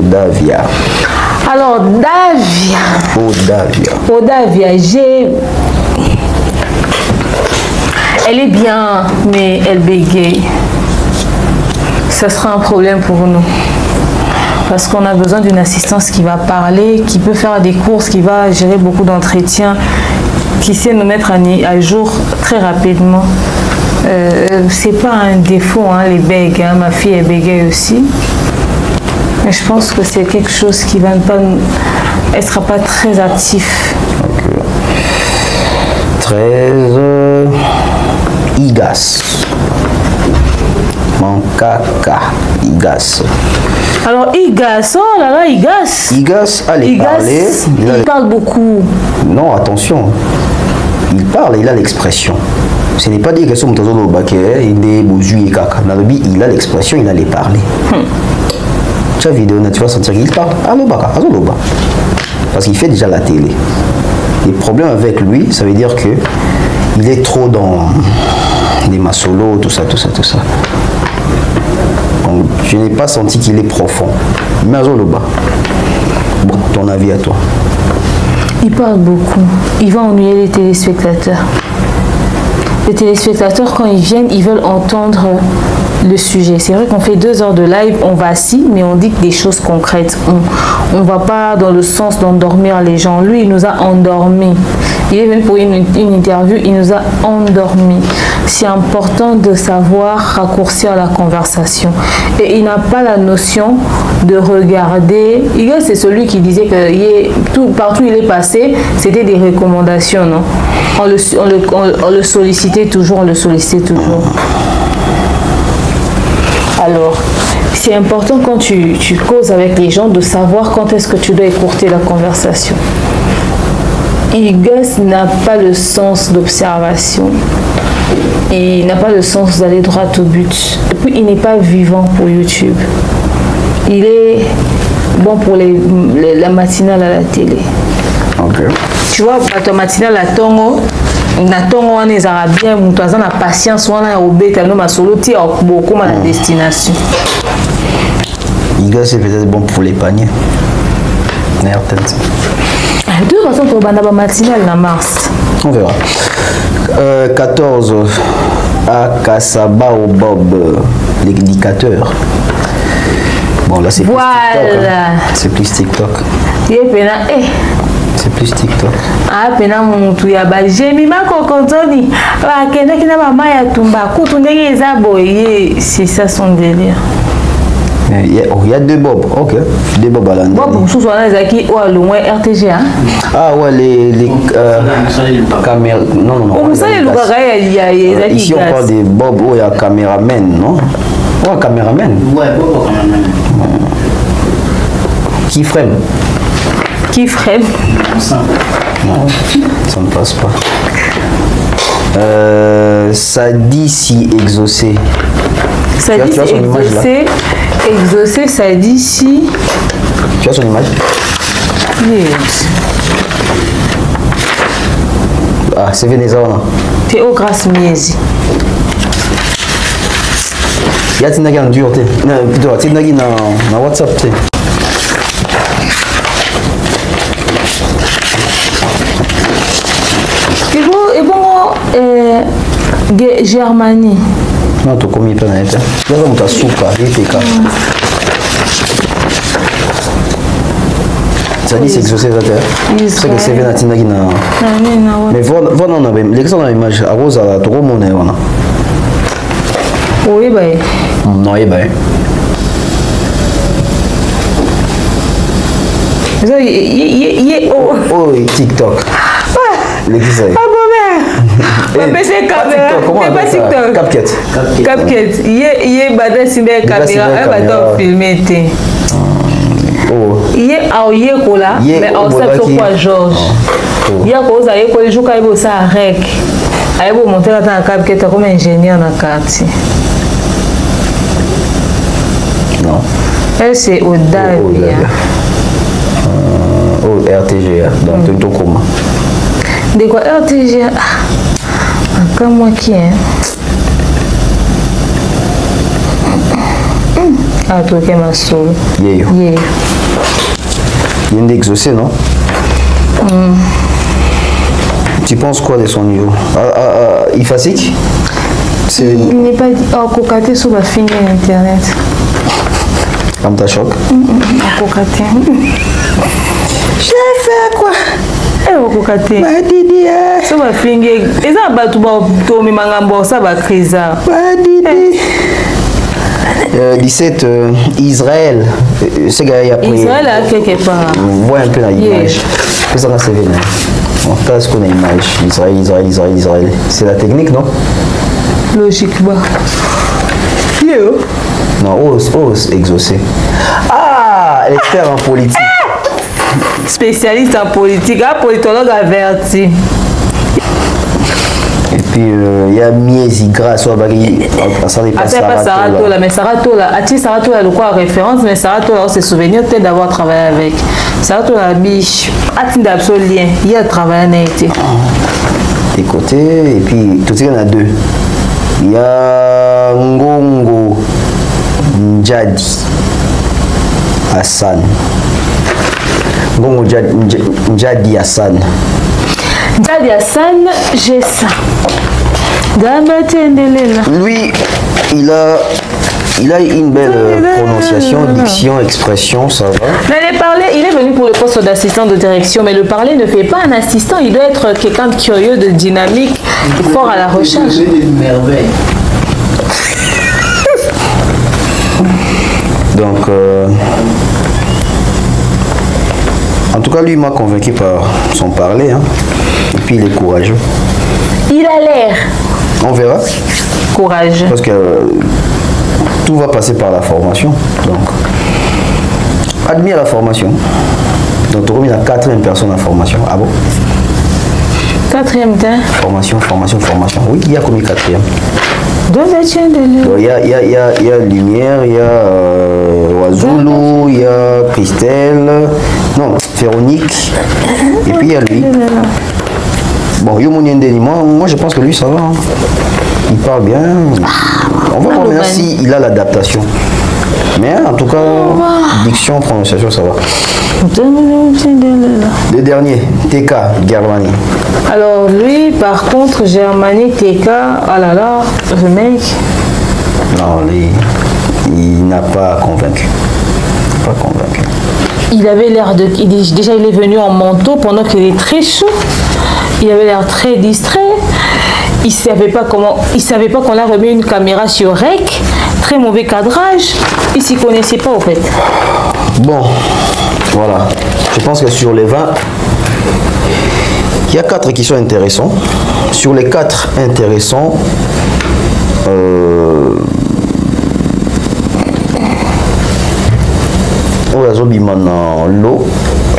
Davia. Alors Davia, elle est bien, mais elle bégaye. Ça sera un problème pour nous. Parce qu'on a besoin d'une assistance qui va parler, qui peut faire des courses, qui va gérer beaucoup d'entretiens, qui sait nous mettre à jour très rapidement. C'est pas un défaut, hein, les bègues. Hein. Ma fille est bégaye aussi. Mais je pense que c'est quelque chose qui va pas... Elle ne sera pas très active. Okay. 13... Igas. Mankaka. Igas. Alors Igas, oh là là, Igas. Igas, allez parler. Il parle beaucoup. Non, attention. Il parle, il a l'expression. Ce n'est pas des questions de il a l'expression, il a les parler. Tu as vidéo, tu vas sentir qu'il parle. Parce qu'il fait déjà la télé. Les problèmes avec lui, ça veut dire que il est trop dans les massolos, tout ça. Donc, je n'ai pas senti qu'il est profond. Mais Azoloba, bon, ton avis à toi? Il parle beaucoup. Il va ennuyer les téléspectateurs. Les téléspectateurs, quand ils viennent, ils veulent entendre le sujet. C'est vrai qu'on fait 2 heures de live, on va assis, mais on dit des choses concrètes. On ne va pas dans le sens d'endormir les gens. Lui, il nous a endormis. Il est venu pour une interview, il nous a endormis. C'est important de savoir raccourcir la conversation. Et il n'a pas la notion de regarder. C'est celui qui disait que partout où il est passé, c'était des recommandations, non? On le sollicitait toujours, Alors, c'est important quand tu causes avec les gens de savoir quand est-ce que tu dois écourter la conversation. Igas n'a pas le sens d'observation. Et il n'a pas le sens d'aller droit au but. Et puis, il n'est pas vivant pour YouTube. Il est bon pour la matinale à la télé. Okay. Tu vois, la matinale à Tongo, on est bien, on a la patience, on a obéi, on a solo, on a beaucoup à la destination. Igas, c'est peut-être bon pour les paniers. De toute façon, pour la matinale, la mars. On verra. 14 à Kassaba au Bob, l'éducateur. Bon, là, c'est plus TikTok. Hein. C'est plus TikTok. C'est plus TikTok. Ah, pena mutu ya ba jemi mako kontoni. Ba kenda kina mama ya tumba. Kutu ndenge ezaboye, c'est ça son délire. Il y a 2 Bob, ok. 2 Bob à l'année. Bob, sous soin qui ou le moins RTG, hein? Ah ouais, les caméras. Non. Comme ça, il y a ici, on parle des Bob où il y a caméraman, non? Ouais, caméraman. Ouais, Bob, caméraman. Qui frame? Qui frame? Ça ne passe pas. Ça dit si exaucé. Ça dit si exaucé. Exaucé, ça dit si. Tu as son image? Yes. Ah, c'est Venezuela. Théo Grasse Miezi. Il y a Tinagi en dur, non, plutôt Tinagi dans WhatsApp. Et bon, Germanie. Non, tu as commis plein de temps. Il y a un souka, il était calme. Ça dit c'est exaucé la terre. C'est que c'est bien Tinagi na. Mais voilà, on a même l'exemple de l'image à Rose à trop monnaie. Oui, ben. Non, eh ben. Oh, TikTok. L'exemple. Mais c'est caméra. C'est pas TikTok. CapCut. Il est badé sur la caméra. Elle va te filmer. Il est à Oyekola, mais on sait pourquoi Georges. Il y a cause à Oyekola, je crois qu'il y a ça à REC. Il faut monter dans la CapCut comme ingénieur dans le quartier. Non. Elle, c'est au Davia. RTGA. Donc, tu comment? De quoi RTGA? Comme moi qui est. Ah, toi qui es ma soul. Yeah. Il y a une exaucée, non? Tu penses quoi de son niveau? Il fatigue? Il n'est pas dit. Oh, cocaté sur la fin de Internet. Comme ta choc? Cocaté. J'ai fait quoi? Eh, cocaté. Ma didi. Ça va finir. Et ça va tout le monde. Ça va criser. Ma didi. 17, Israël. C'est gars, il y a Israël a quelque part. On voit un peu l'image. C'est ça qu'on s'est vu. On t'a ce qu'on a l'image. Israël. C'est la technique, non? Logiquement. Non, ose exaucer. Ah, expert en politique. Spécialiste en politique, politologue averti. Et puis il y a Miesi grâce à Bari. Ça dépasse Saratola. Mais Saratola, Saratola, le quoi référence, mais Saratola, on se souvient peut-être d'avoir travaillé avec. Saratola, biche, Atin d'absolue lien, il a travaillé en été. Des côtés, et puis tout il y en a deux. Il y a Ngongo Njadi Hassan. Ngongo Njadi Hassan. Njadi Hassan, j'ai ça. Lui, il a une belle prononciation, diction, expression, ça va. Mais il est venu pour le poste d'assistant de direction, mais le parler ne fait pas un assistant, il doit être quelqu'un de curieux, de dynamique, fort à la recherche. Donc, en tout cas, lui m'a convaincu par son parler, hein. Et puis il est courageux. Il a l'air. On verra. Courageux. Parce que tout va passer par la formation. Donc, admire la formation. Donc, tu remets la 4e personne en formation. Ah bon? 4e temps. Formation. Oui, il y a combien 4e? Il y a Lumière, il y a Oazulu, il y a Christelle, non, Véronique, et puis il y a lui. Bon, moi je pense que lui ça va. Hein. Il parle bien. On va voir maintenant s'il a l'adaptation. Mais en tout cas, diction, prononciation, ça va. Le dernier, TK, Germanie. Alors lui, par contre, Germanie, TK, oh là là, le mec. Non, lui, il n'a pas convaincu. Pas convaincu. Il avait l'air de... Déjà, il est venu en manteau pendant qu'il est très chaud. Il avait l'air très distrait. Il savait pas qu'on a remis une caméra sur REC. Très mauvais cadrage. Il s'y connaissait pas, en fait. Bon, voilà. Je pense que sur les 20, il y a 4 qui sont intéressants. Sur les 4 intéressants,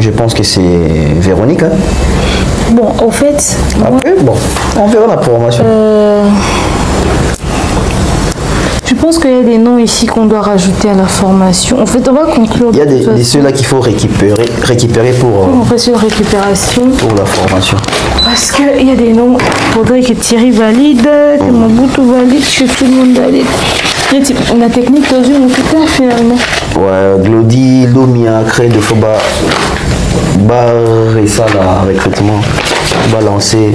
je pense que c'est Véronique. Hein? Bon, au fait... Après, bon, on verra la programmation. Je pense qu'il y a des noms ici qu'on doit rajouter à la formation. En fait, on va conclure. Il y a ceux-là qu'il faut récupérer pour... On fait sur récupération. Pour la formation. Parce qu'il y a des noms. Il faudrait que Thierry valide, que Mobutu valide, que tout le monde valide. La technique dans une hôpital finalement. Ouais, Glody, Lomia, crée de Foba, barrer ça là, recrutement, balancer,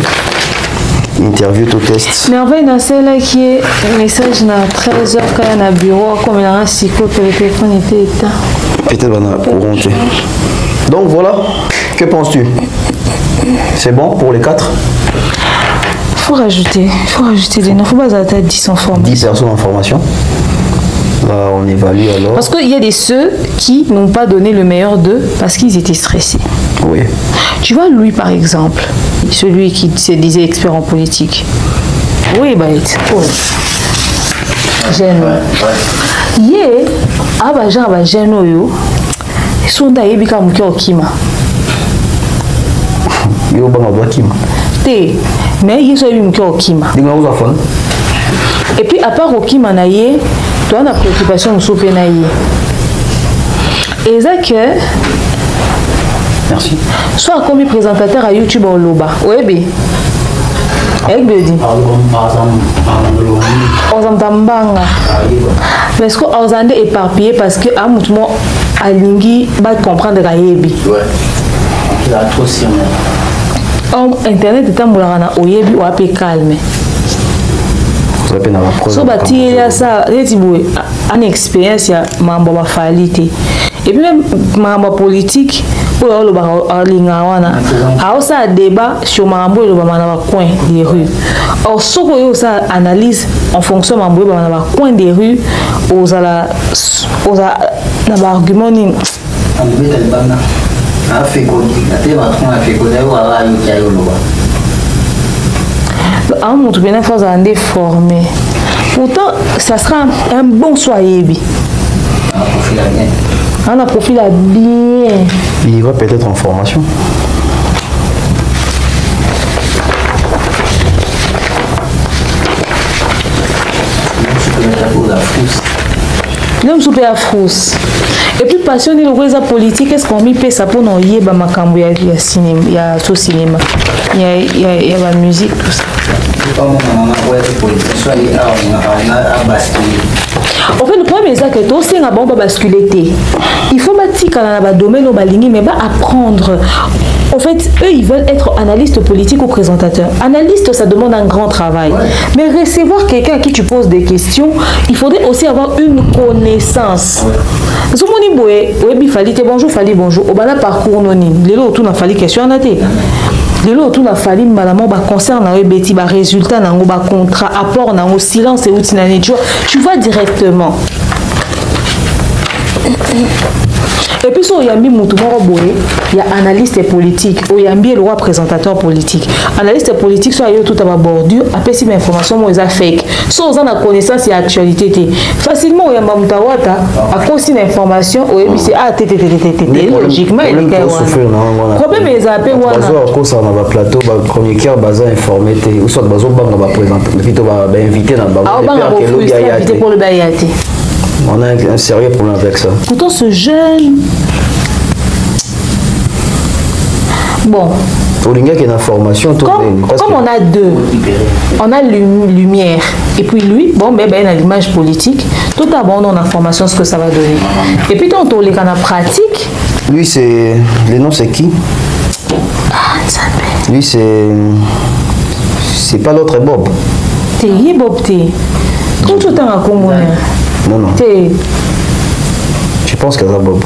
interview, tout test. Mais en fait, dans celle-là qui est message à 13h quand il y a un bureau, comme il y a un cycle que le téléphone était éteint. Peut-être qu'on a courante. Donc voilà, que penses-tu? C'est bon pour les 4? Il faut rajouter des noms. Il faut pas attendre 10 en formation. 10 personnes en formation. Là, on évalue alors. Parce qu'il y a des ceux qui n'ont pas donné le meilleur d'eux parce qu'ils étaient stressés. Oui. Tu vois, lui par exemple, celui qui se disait expert en politique. Oui, bah, jeune. Yé, ah bah, genre, bah, jeune, yo. Sonda yebika muke okima. Yo, bah, ma kima. Mais il y a une okima. Et puis à part okima naie, tu as une préoccupation au souper naie. Et ça que Merci. Soit comme présentateur à YouTube au Loba. Oui, avec Bedi. On s'entend. Mais est-ce qu'on s'en est éparpillé parce que à Moutmo, à Lingui, va comprendre Gayebi. Ouais. Il a trop si Internet est un moulana Oyebi ou à peu calme. So bati ya ça retiboué une expérience ya mambo mafalite et puis même mambo politique pour le balinga wana a ça débat sur mambo le bana ba coin des rues or soko yo ça analyse en fonction mambo bana ba coin des rues aux na ba argument ni a fait quoi a fait quoi là il y a eu un montre bien fois à déformer. Pourtant, ça sera un bon soyebi. On a profil à bien. Il va peut-être en formation. L'homme super frousse. Et puis passionné le réseau politique, est-ce qu'on met ça pour nous y ma cambo il y a cinéma, il y a tout cinéma, il y a la musique tout ça. En fait, le problème c'est que tout c'est un bon basculer. Il faut bâtir dans le domaine au balingi mais pas apprendre. En fait, eux ils veulent être analystes politiques ou présentateurs. Analyste ça demande un grand travail. Ouais. Mais recevoir quelqu'un à qui tu poses des questions, il faudrait aussi avoir une connaissance. Zomoni boé, oui falite bonjour, fali bonjour. Au bala parcours noni. Lelo tout n'a fallu question en athée. Lelo tout n'a fallu malamment ba concerne na beti ba résultat na ba contrat apport na au silence et outil na tu vois directement. Et puis, il y a un analyste politique, il y a un roi présentateur politique. Analyste politique, soit il y a tout à bordure, après si l'information est fake. Soit on a connaissance et actualité. Facilement, il y a un à cause de l'information, c'est logiquement, il y a un problème. Il y a un problème. Plateau, premier cœur, informé, ou soit invité pour le bayate. On a un sérieux problème avec ça. Pourtant, ce jeune. Bon. Comme on a deux, on a lumière. Et puis lui, bon, ben, il a l'image politique. Tout d'abord, on a l'information, ce que ça va donner. Et puis, quand on les a pratique. Lui, c'est. Le nom, c'est qui? Lui, c'est. C'est pas l'autre Bob. T'es Bob, t'es. Tout le temps à Congo. Non. Je pense qu'elle a Bob.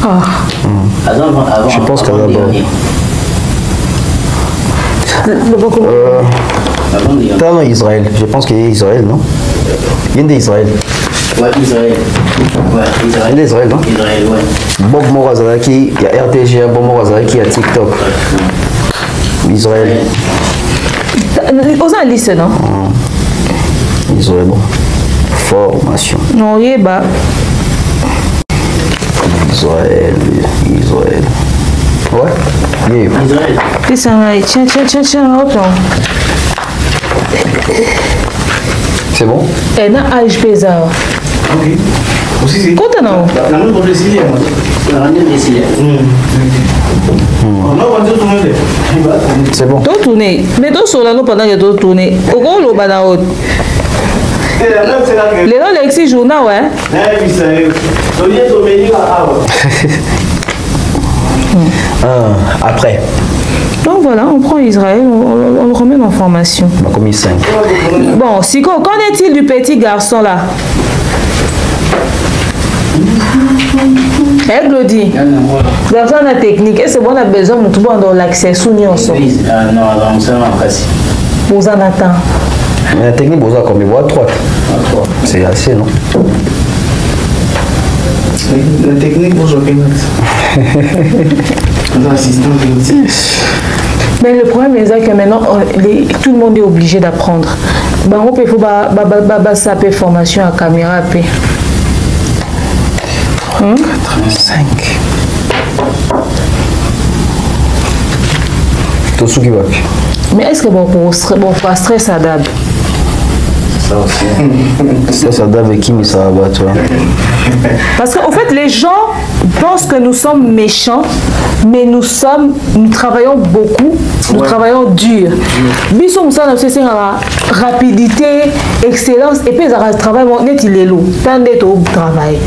Ah. Je pense qu'elle a Bob. T'as Israël. Je pense qu'il y a Israël, non? Il y a d'Israël. Ouais, Israël. Il y a Israël, non? Israël, ouais. Bob Morazaki, il y a RTG, Bob Morazaki, il y a TikTok. Israël. On a liste, non? Israël, bon. Formation. Non, il y a bah. Israël. Ouais. Israël. C'est ça, tiens, hop là. C'est bon? Elle a âge pesant. Ok. Aussi, quand non? La même pour le Brésilien. La même Brésilien. C'est bon. Donc tourner. Mais donc sur la nous pendant que tu tourner. Au gros le banao. Les gens l'exi journal ouais. Après. Donc voilà, on prend Israël, on le remet en formation. Comme 5. Bon, Siko, qu'en est-il du petit garçon là? Eh, Glody, dans la technique, est-ce qu'on a besoin de tout dans l'accès sous nous ensemble? Non, c'est vraiment facile. Vous en attendez. Mais la technique, vous avez combien? Vous avez 3. C'est assez, non? La technique, vous avez mais le problème c'est que maintenant tout le monde est obligé d'apprendre. On peut faire sa formation à caméra. 85. Tout ce qui va. Mais est-ce que pour stress à dab? Ça aussi. Ça dab avec qui, mais ça va, toi. Parce qu'en fait, les gens pensent que nous sommes méchants, mais nous travaillons beaucoup, nous travaillons dur. Biso musana c'est rapidité, excellence et puis ça travail net il est lourd. Tant d'être au travail.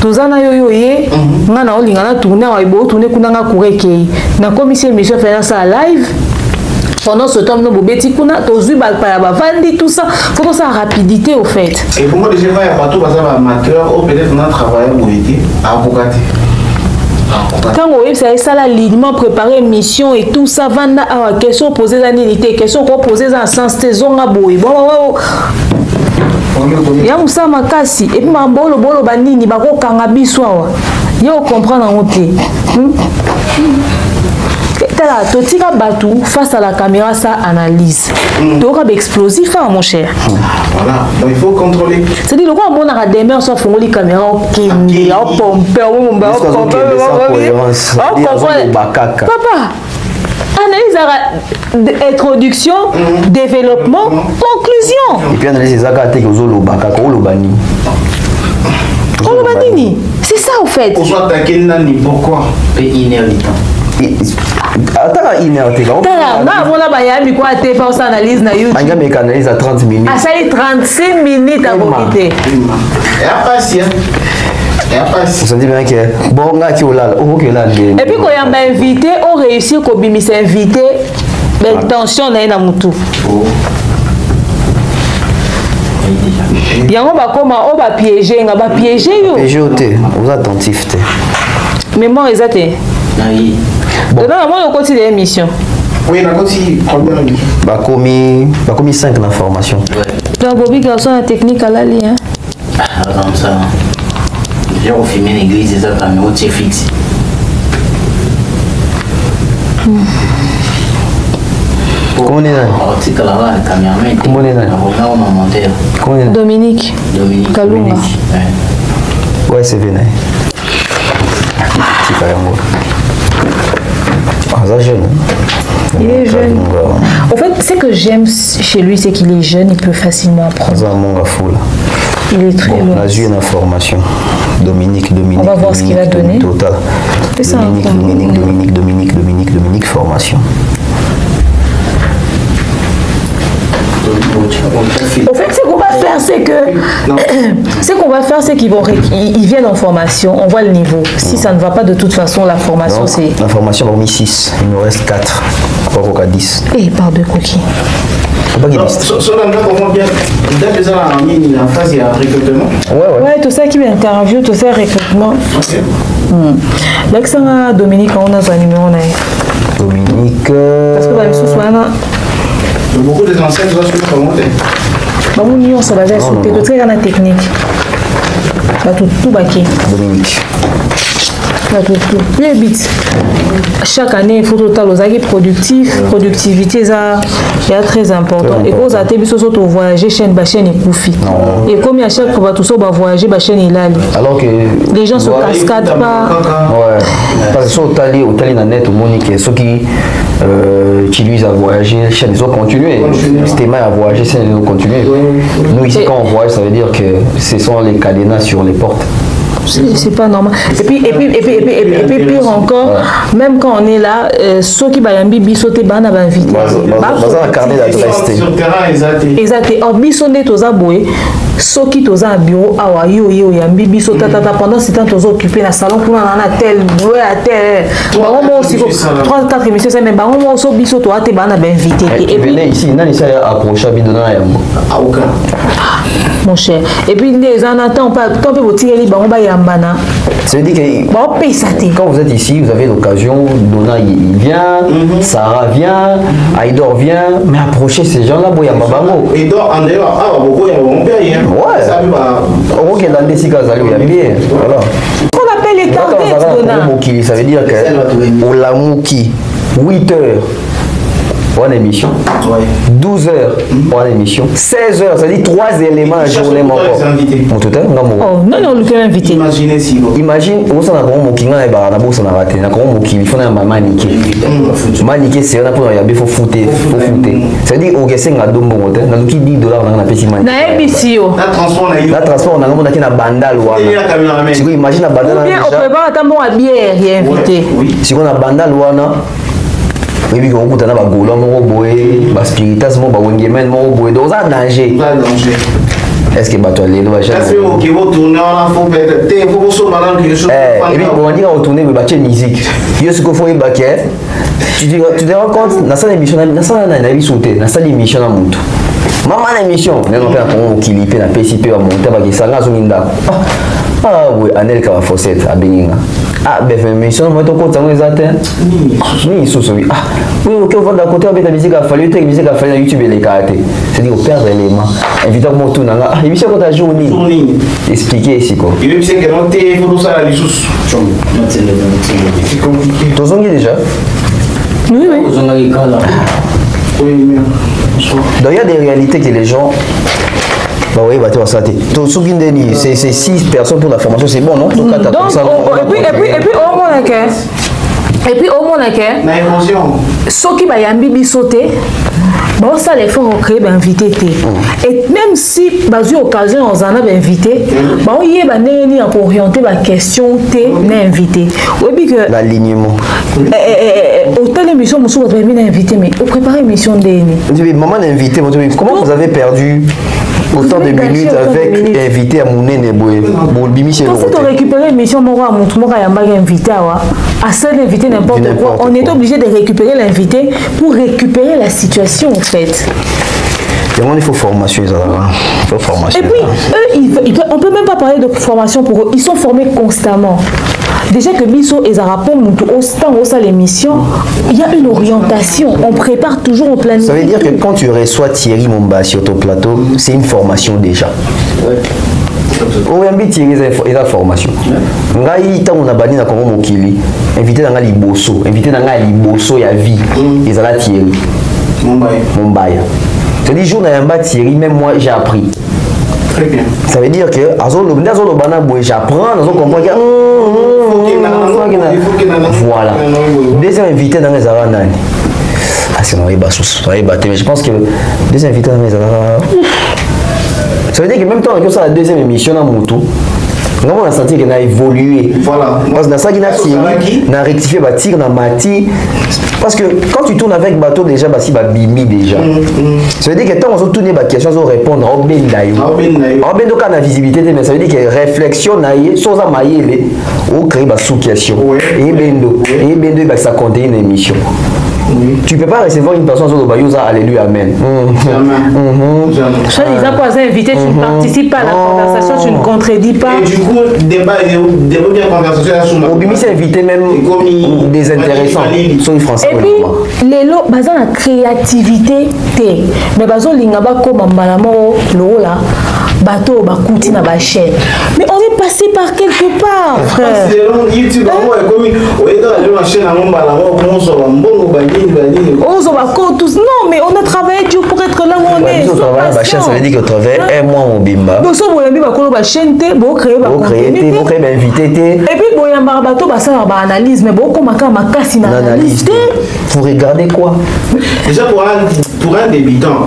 Tozana yo ye, ngana olingana tourner wa ibo tourner kunanga kureke. Na commission mission faire ça live. Pendant ce temps, nous bobeti kuna tozu balpaya vandi tout ça. Faut que ça rapidité au fait. Et pour moi déjà il y a partout parce que amateur ou peut-être on a travaillé pour aider à avocat. Quand on ça ça l'alignement préparer mission et tout ça vanda à question poser la nilité question qu'on poser en sens tesonga boy. Bon ya musa makasi et puis mambolo bolo banini bako kanga biso awa. Yo comprendre en côté. Totika Batou face à la caméra, ça analyse. Donc, il y a explosif, mon cher. Voilà, donc il faut contrôler. C'est-à-dire, le on a des mains sur la caméra, on pompe, papa, analyse, introduction, développement, conclusion. Et puis, analyse les actes que vous avez c'est ça, au fait. Pour soit attaquer, pourquoi inévitant. Attends, inerté. On analyse na YouTube. On analyse à 30 minutes. Ah, ça y est, 36 minutes à vérité. Et après, si. Vous dit bien que bon, là, qui est là. Et puis, quand on m'a invité, on réussit qu'on m'ait invité. Mais attention, on a un amoutou. Il y a un va piéger, on va piéger. Piéger au thé, vous attentif. Mais moi, ils étaient. Oui. Bon. On continue l'émission. Oui, on continue. Bah, commis 5 d'informations. Donc, Bobby Garçon, la technique à la ligne. Attends, ça. J'ai refilmé l'église et ça, la caméra, c'est fixe. Comment on est là? Comment on est là? Dominique. Kalunga. Ouais, c'est véné. Jeune. Il est jeune. En fait, ce que j'aime chez lui, c'est qu'il est jeune, il peut facilement apprendre. Il est très bon. On a eu une information. Dominique. On va voir ce qu'il a donné. Total. Dominique, formation. En fait, ce qu'on va faire, c'est qu'ils viennent en formation, on voit le niveau. Si ça ne va pas de toute façon, la formation, c'est... La formation, on a mis 6, il nous reste 4, pas 10. Et par deux coquilles. La phase de recrutement. Ouais, tout ça qui m'interview, tout ça recrutement. Là, c'est Dominique, on a un numéro. Dominique. Parce que la sous beaucoup des anciens doivent se remonter. On ça va être sauté de très grande technique. Là, tout baqué. Dominique. Là, tout. Les bits. Chaque année, il faut total aux aguets productifs. Productivité, ça est très important. Et quand vous avez voyager, chaîne et Koufi. Et comme à chaque fois, tout ça, va voyager, chaîne et Lali. Alors que les gens se cascadent pas. Ouais. Parce que au Tali, na net, Monique, ceux qui utilisent à voyager, chaîne, ils ont continué. C'était mal à voyager, ils ont continué. Nous, ici, quand on voyage, ça veut dire que ce sont les cadenas sur les portes. C'est pas normal. Et puis pire encore, même quand on est là, ceux qui va y sauter ban à invité. Dans un carnet d'adresse. Exact. En bisonné tous aboué, ceux qui tous un bureau, ah yo yambi biso tata pendant ce temps tous occupés dans salon pour un tel, doué à tel. Bah on aussi 3-4 émissions c'est même bah on aussi biso toi t'es ban à invité. Et puis ici, nani ça approche à bidon à aucun. Mon cher. Et puis les en attend pas quand vous tirez les on va yambana. Ça veut dire que quand vous êtes ici, vous avez l'occasion, Dona il vient, Sarah vient, Aïdor vient, mais approchez ces gens-là, boya babango. Aïdor en dehors, beaucoup il y a mon père. Ouais. Ça appelle les targets, Dona. Ça veut dire que au Lamouki, 8 heures. pour une émission. 12 heures pour une émission. 16 heures, c'est-à-dire 3 éléments à journée. Non, non, le cas invité. Imaginez si. Imagine, vous savez comment mon kinga est barana, vous savez raté. Comment mon kinga, il faut un maniqué. Maniqué, c'est un peu il faut foutre. C'est-à-dire, au Gessing à Dombo, on a qui $10 dans un petit maniqué. Na MBCO. La transport, on a un qui na bandal. Si vous imaginez la bandal. Ou bien, on prépare un bon à bière, il est invité. Si on a bandal, oui, puis on a un goulon, un spiritas, un wengemen, un dans un danger. Est-ce que tu as les lois? Est-ce que tu vas tourner en faut peut-être il faut et puis on dit retourner le bâtir musique. Il ce qu'il faut tu te rends compte dans cette émission dans cette sauté dans cette émission à monte. Maman l'émission, on a fait un qui na PCP à monter parce que ça là zoninda. Ah oui, Anel ka Fosset à Beninga. Ah ben émission moi to ko tango ezate. Ni soso oui. Ah oui, OK, on va d'un côté avec la musique a fallu la musique a fallu YouTube les karaté. C'est-à-dire au perdre l'élément. Inviter moi tout nanga. Ah, émission quand journée. Expliquer ici quoi. Il veut que non té faut ça la lisusu. C'est compliqué. Tozongi déjà. Oui oui. Tozongi kala. Oui mais donc il y a des réalités que les gens bah oui, bah tu vas ça. C'est 6 personnes pour la formation, c'est bon, non? Donc, et puis au moins na émotion. Ce qui va y ambibi sauter. Bon, ça les faut créer invité. Et même si basé occasion on en a invité, bon il y a ni en orienter la question T invité. Oui puis que l'alignement. Autant l'émission nous sommes invité mais au préparer émission de maman invité, comment vous avez perdu autant de minutes avec invité à Mouné Neboué? Quand vous récupérez l'émission Mora Moutoumora Yamba invité à seul invité n'importe quoi, on est obligé de récupérer l'invité pour récupérer la situation en fait. Il faut formation, il faut formation. Et puis, on ne peut même pas parler de formation pour eux. Ils sont formés constamment. Déjà que Bisso et Zarapon, au l'émission, il y a une orientation. On prépare toujours au planning. Ça veut dire que quand tu reçois Thierry Momba sur ton plateau, c'est une formation déjà. Oui, Thierry, il a formation. Ngai on a banni na Congo Mokili, invité dans Liboso, invité dans Liboso, il y a vie. Ils ont Thierry. Mumbai. C'est-à-dire, jour n'a Thierry, même moi j'ai appris. Très bien. Ça veut dire que j'apprends, voilà. Deuxième invité dans les Aranani. Ah, c'est mais je pense que deuxième invité dans les Aranani. Ça veut dire que même temps que ça la deuxième émission dans Moutou, on a senti qu'on a évolué. Voilà. Parce que dans ça, on a rectifié, on a mati. Parce que quand tu tournes avec bateau déjà, si bimi déjà. Ça veut dire que quand on tourne la question, on répond au ben d'ailleurs. Au ben donc on a visibilité, mais ça veut dire que réflexion naïe, sans amayer, on crée une sous-question. Et bendo, ça contient une émission. Tu ne peux pas recevoir une personne sur le bayou, alléluia, amen. Ça, ils ont pas invité, tu ne participes pas à la conversation, tu ne contredis pas. Et du coup, débat bien conversation sur au Bimi, c'est invité même des intéressants sur le français. Et puis, les lots, basant la créativité, mais basant l'ingaba comme Malamo, là, bateau, bakouti na ba chaîne. Mais on est passé par quelque part, frère. Non, mais on a travaillé dur pour être là où on est. Ça veut dire que tu travailles un mois au Bimba. Donc, si vous avez une chaîne, vous créez un invité. Et puis, vous avez un bateau, ça va analyse, mais vous avez une analyse. Vous regardez quoi? Déjà, pour un débutant,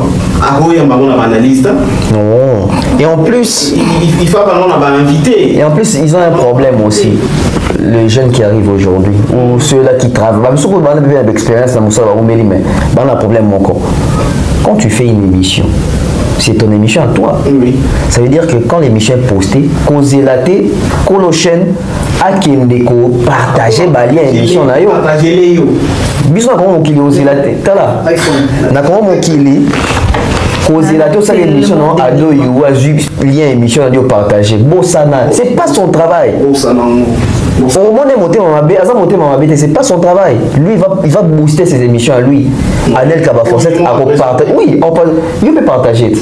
il y a un analyste. Non. Et en plus, il faut avoir un invité. Et en plus, ils ont un problème aussi. Les jeunes qui arrivent aujourd'hui, ou ceux-là qui travaillent, même si vous avez une expérience, mais on a un problème encore. Quand tu fais une émission, c'est ton émission à toi. Oui. Ça veut dire que quand l'émission est postée, qu'on zélate, qu'on le chaîne, à Kendeko, partager les émission. Partagez-les. Bisous à comment on kili au zélate. T'as là. Na comment on kili. Causer la ça l'émission non ado you a lien émission radio partager bossana c'est pas son travail bossana au moment de monter ma c'est pas son travail lui il va booster ses émissions à lui Anel Kaba Fosset à partager oui il peut partager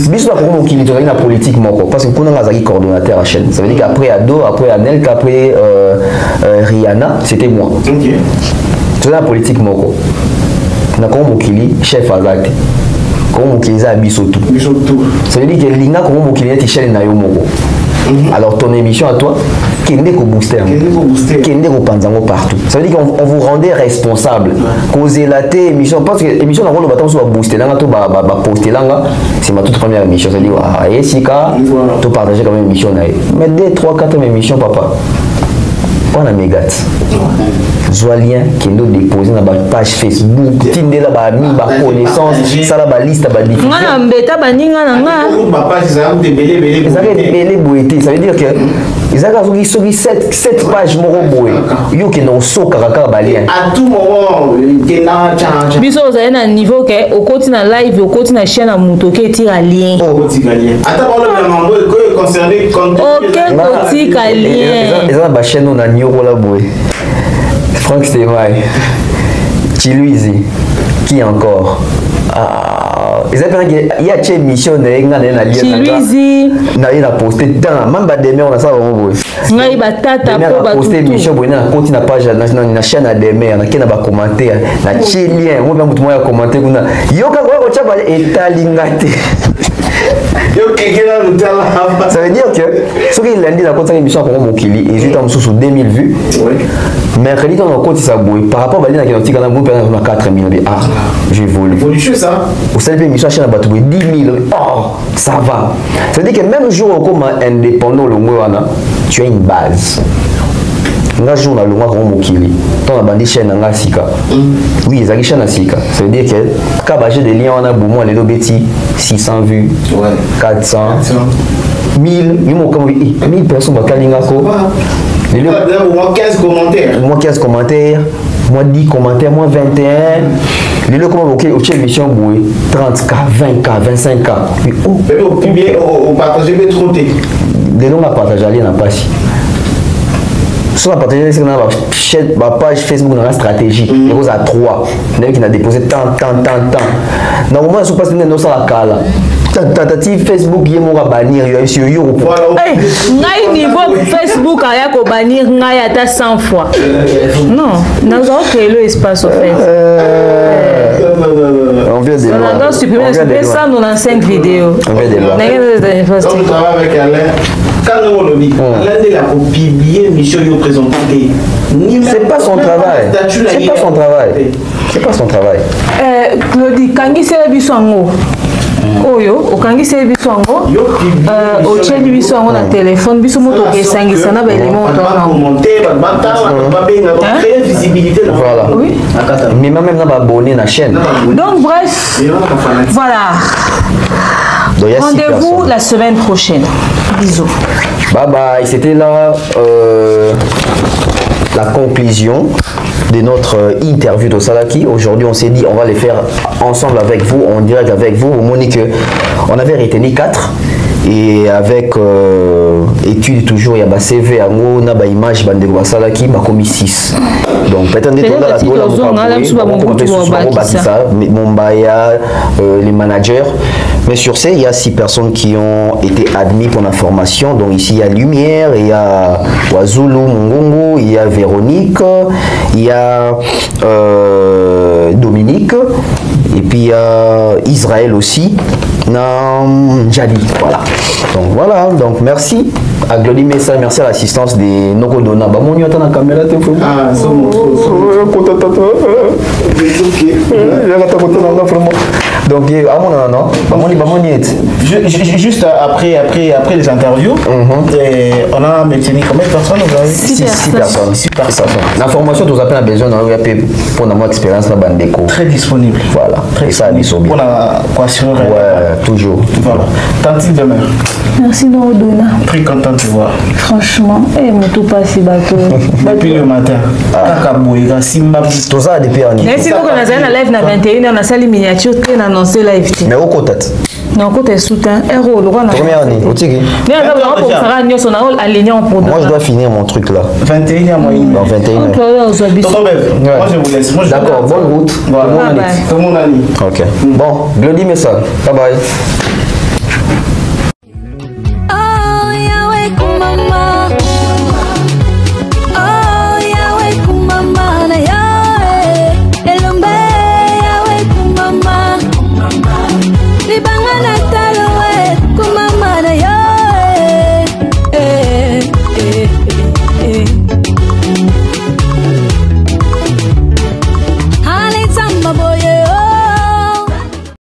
bisous à comment qui est la politique moko parce que qu'on a un coordonnateur à chaîne ça veut dire qu'après Ado après Anel qu'après Rihanna c'était moi c'est la politique moko. na ko mokili chef azate ko mokili za biso tout ça veut dire que linga ko mokili eti chaîne na yo moko. Alors ton émission à toi kende ko booster kende ko panzango partout. Ça veut dire qu'on vous rendait responsable causer la té émission parce que émission na rolo baton so booster langa to ba poster langa c'est ma toute première émission. Ça veut dire ah Yesika to partager quand même émission na mais 2 3 4 émissions papa on a mégat soit lien qui nous déposer dans la page Facebook tinde la ba mi ba connaissance ça la ba liste ba diffusion ngana mbeta baninga na nga ba page ça de belé boité ça veut dire que ils ont soki 7 pages moko boé yo qui no so kaka ba lien à tout moment que na change biso za na niveau que au côté na live au côté na chaîne à muto ke tira lien au côté lien ata ba le mambo que concerné contenu OK côté lien ils ont ba chaîne on a nyoko la boé Franck Stémaï, Chiluizi, qui encore il y a une mission de Chiluizi, il a posté dans même pas demain on a ça vraiment il a posté mission pour na compte na page na chaîne à demain na qui na ba commentaire na chilien moi même tout le monde a commenté kuna yo ka ko cha ba etalingate. Ça veut dire que ce qu'il a dit dans la émission pour Mokili, et juste en dessous 2000 vues. Mercredi, on a compté ça par rapport à la qui a 4000. Ah, j'ai volé. Ça. Vous savez, l'émission a 10 000. Oh, ça va. Ça veut dire que même jour comme indépendant, tu as une base. Nga jour na longa ko mokili ton bandi chaîne nga sika oui ezaki chaîne na sika ça veut dire que ka baje de lien on a beaucoup les lobeti 600 vues 400 1000 yimo comme 1000 personnes bakalinga ko moins 15 commentaires moins 10 commentaires moins 21 les comment OK au émission boué 30k 20k 25k on partage les trop les noms à partager aller na page sur la partager c'est ma page Facebook dans la stratégie il y a 3 qui a déposé tant normalement je passe dans ça la cala tentative Facebook y mo bannir yo sur yo ngai niveau Facebook aya ko bannir ngai ata 100 fois non nous avons créé le espace au fait on vient de on a supprimé ça dans la 5 vidéos on vient de voir on travaille avec Alain quand on le dit Alain il a publié mission yo présenté c'est pas son travail c'est pas son travail Claudie kangi c'est bisango oyo okangisa biso ngo ocheli biso ngo na téléphone biso moto kesangisa na baelemo voilà mais même na ba abonné na chaîne donc bref voilà rendez-vous la semaine prochaine bisous bye bye c'était là la conclusion de notre interview de Salaki. Aujourd'hui, on s'est dit on va les faire ensemble avec vous, en direct avec vous. Monique, on avait retenu 4 et avec études toujours, il y a un CV, on a une image, de Salaki, commis 6. Donc peut-être les managers. Mais sur ces, il y a 6 personnes qui ont été admises pour la formation. Donc ici, il y a Lumière, il y a Wazulu Mungungu, il y a Véronique, il y a Dominique, et puis il y a Israël aussi, Jadi. Voilà. Donc voilà, donc merci à Glody Messa, merci à l'assistance des Nokodona. Bah, mon yotan la caméra, t'es fou. Ah, c'est bon. Donc, juste après les interviews, on a maintenu combien de personnes? 6 personnes. 6 personnes. L'information que vous avez besoin pour notre expérience dans Bandeko. Très disponible. Voilà. Très ça, disponible. On a quoi sur ouais, toujours. Voilà. Tantine de mer. Merci Norodona. Très content de te voir. Franchement, me tout pas si bateau. Depuis le matin. Tout ça depuis un an. Mais si nous on a live na 21h, on a salle miniature très annoncé live. Mais au côté. Non, côté soutien, héros, le roi. Première année, au tigre. Mais moi je dois finir mon truc là. 21h moyenne. Dans 21h. Moi je vous laisse. D'accord, bonne route. Tout le monde a dit. Ok. Bon, Glody Messa. Bye bye. Oh, Yahweh, mama.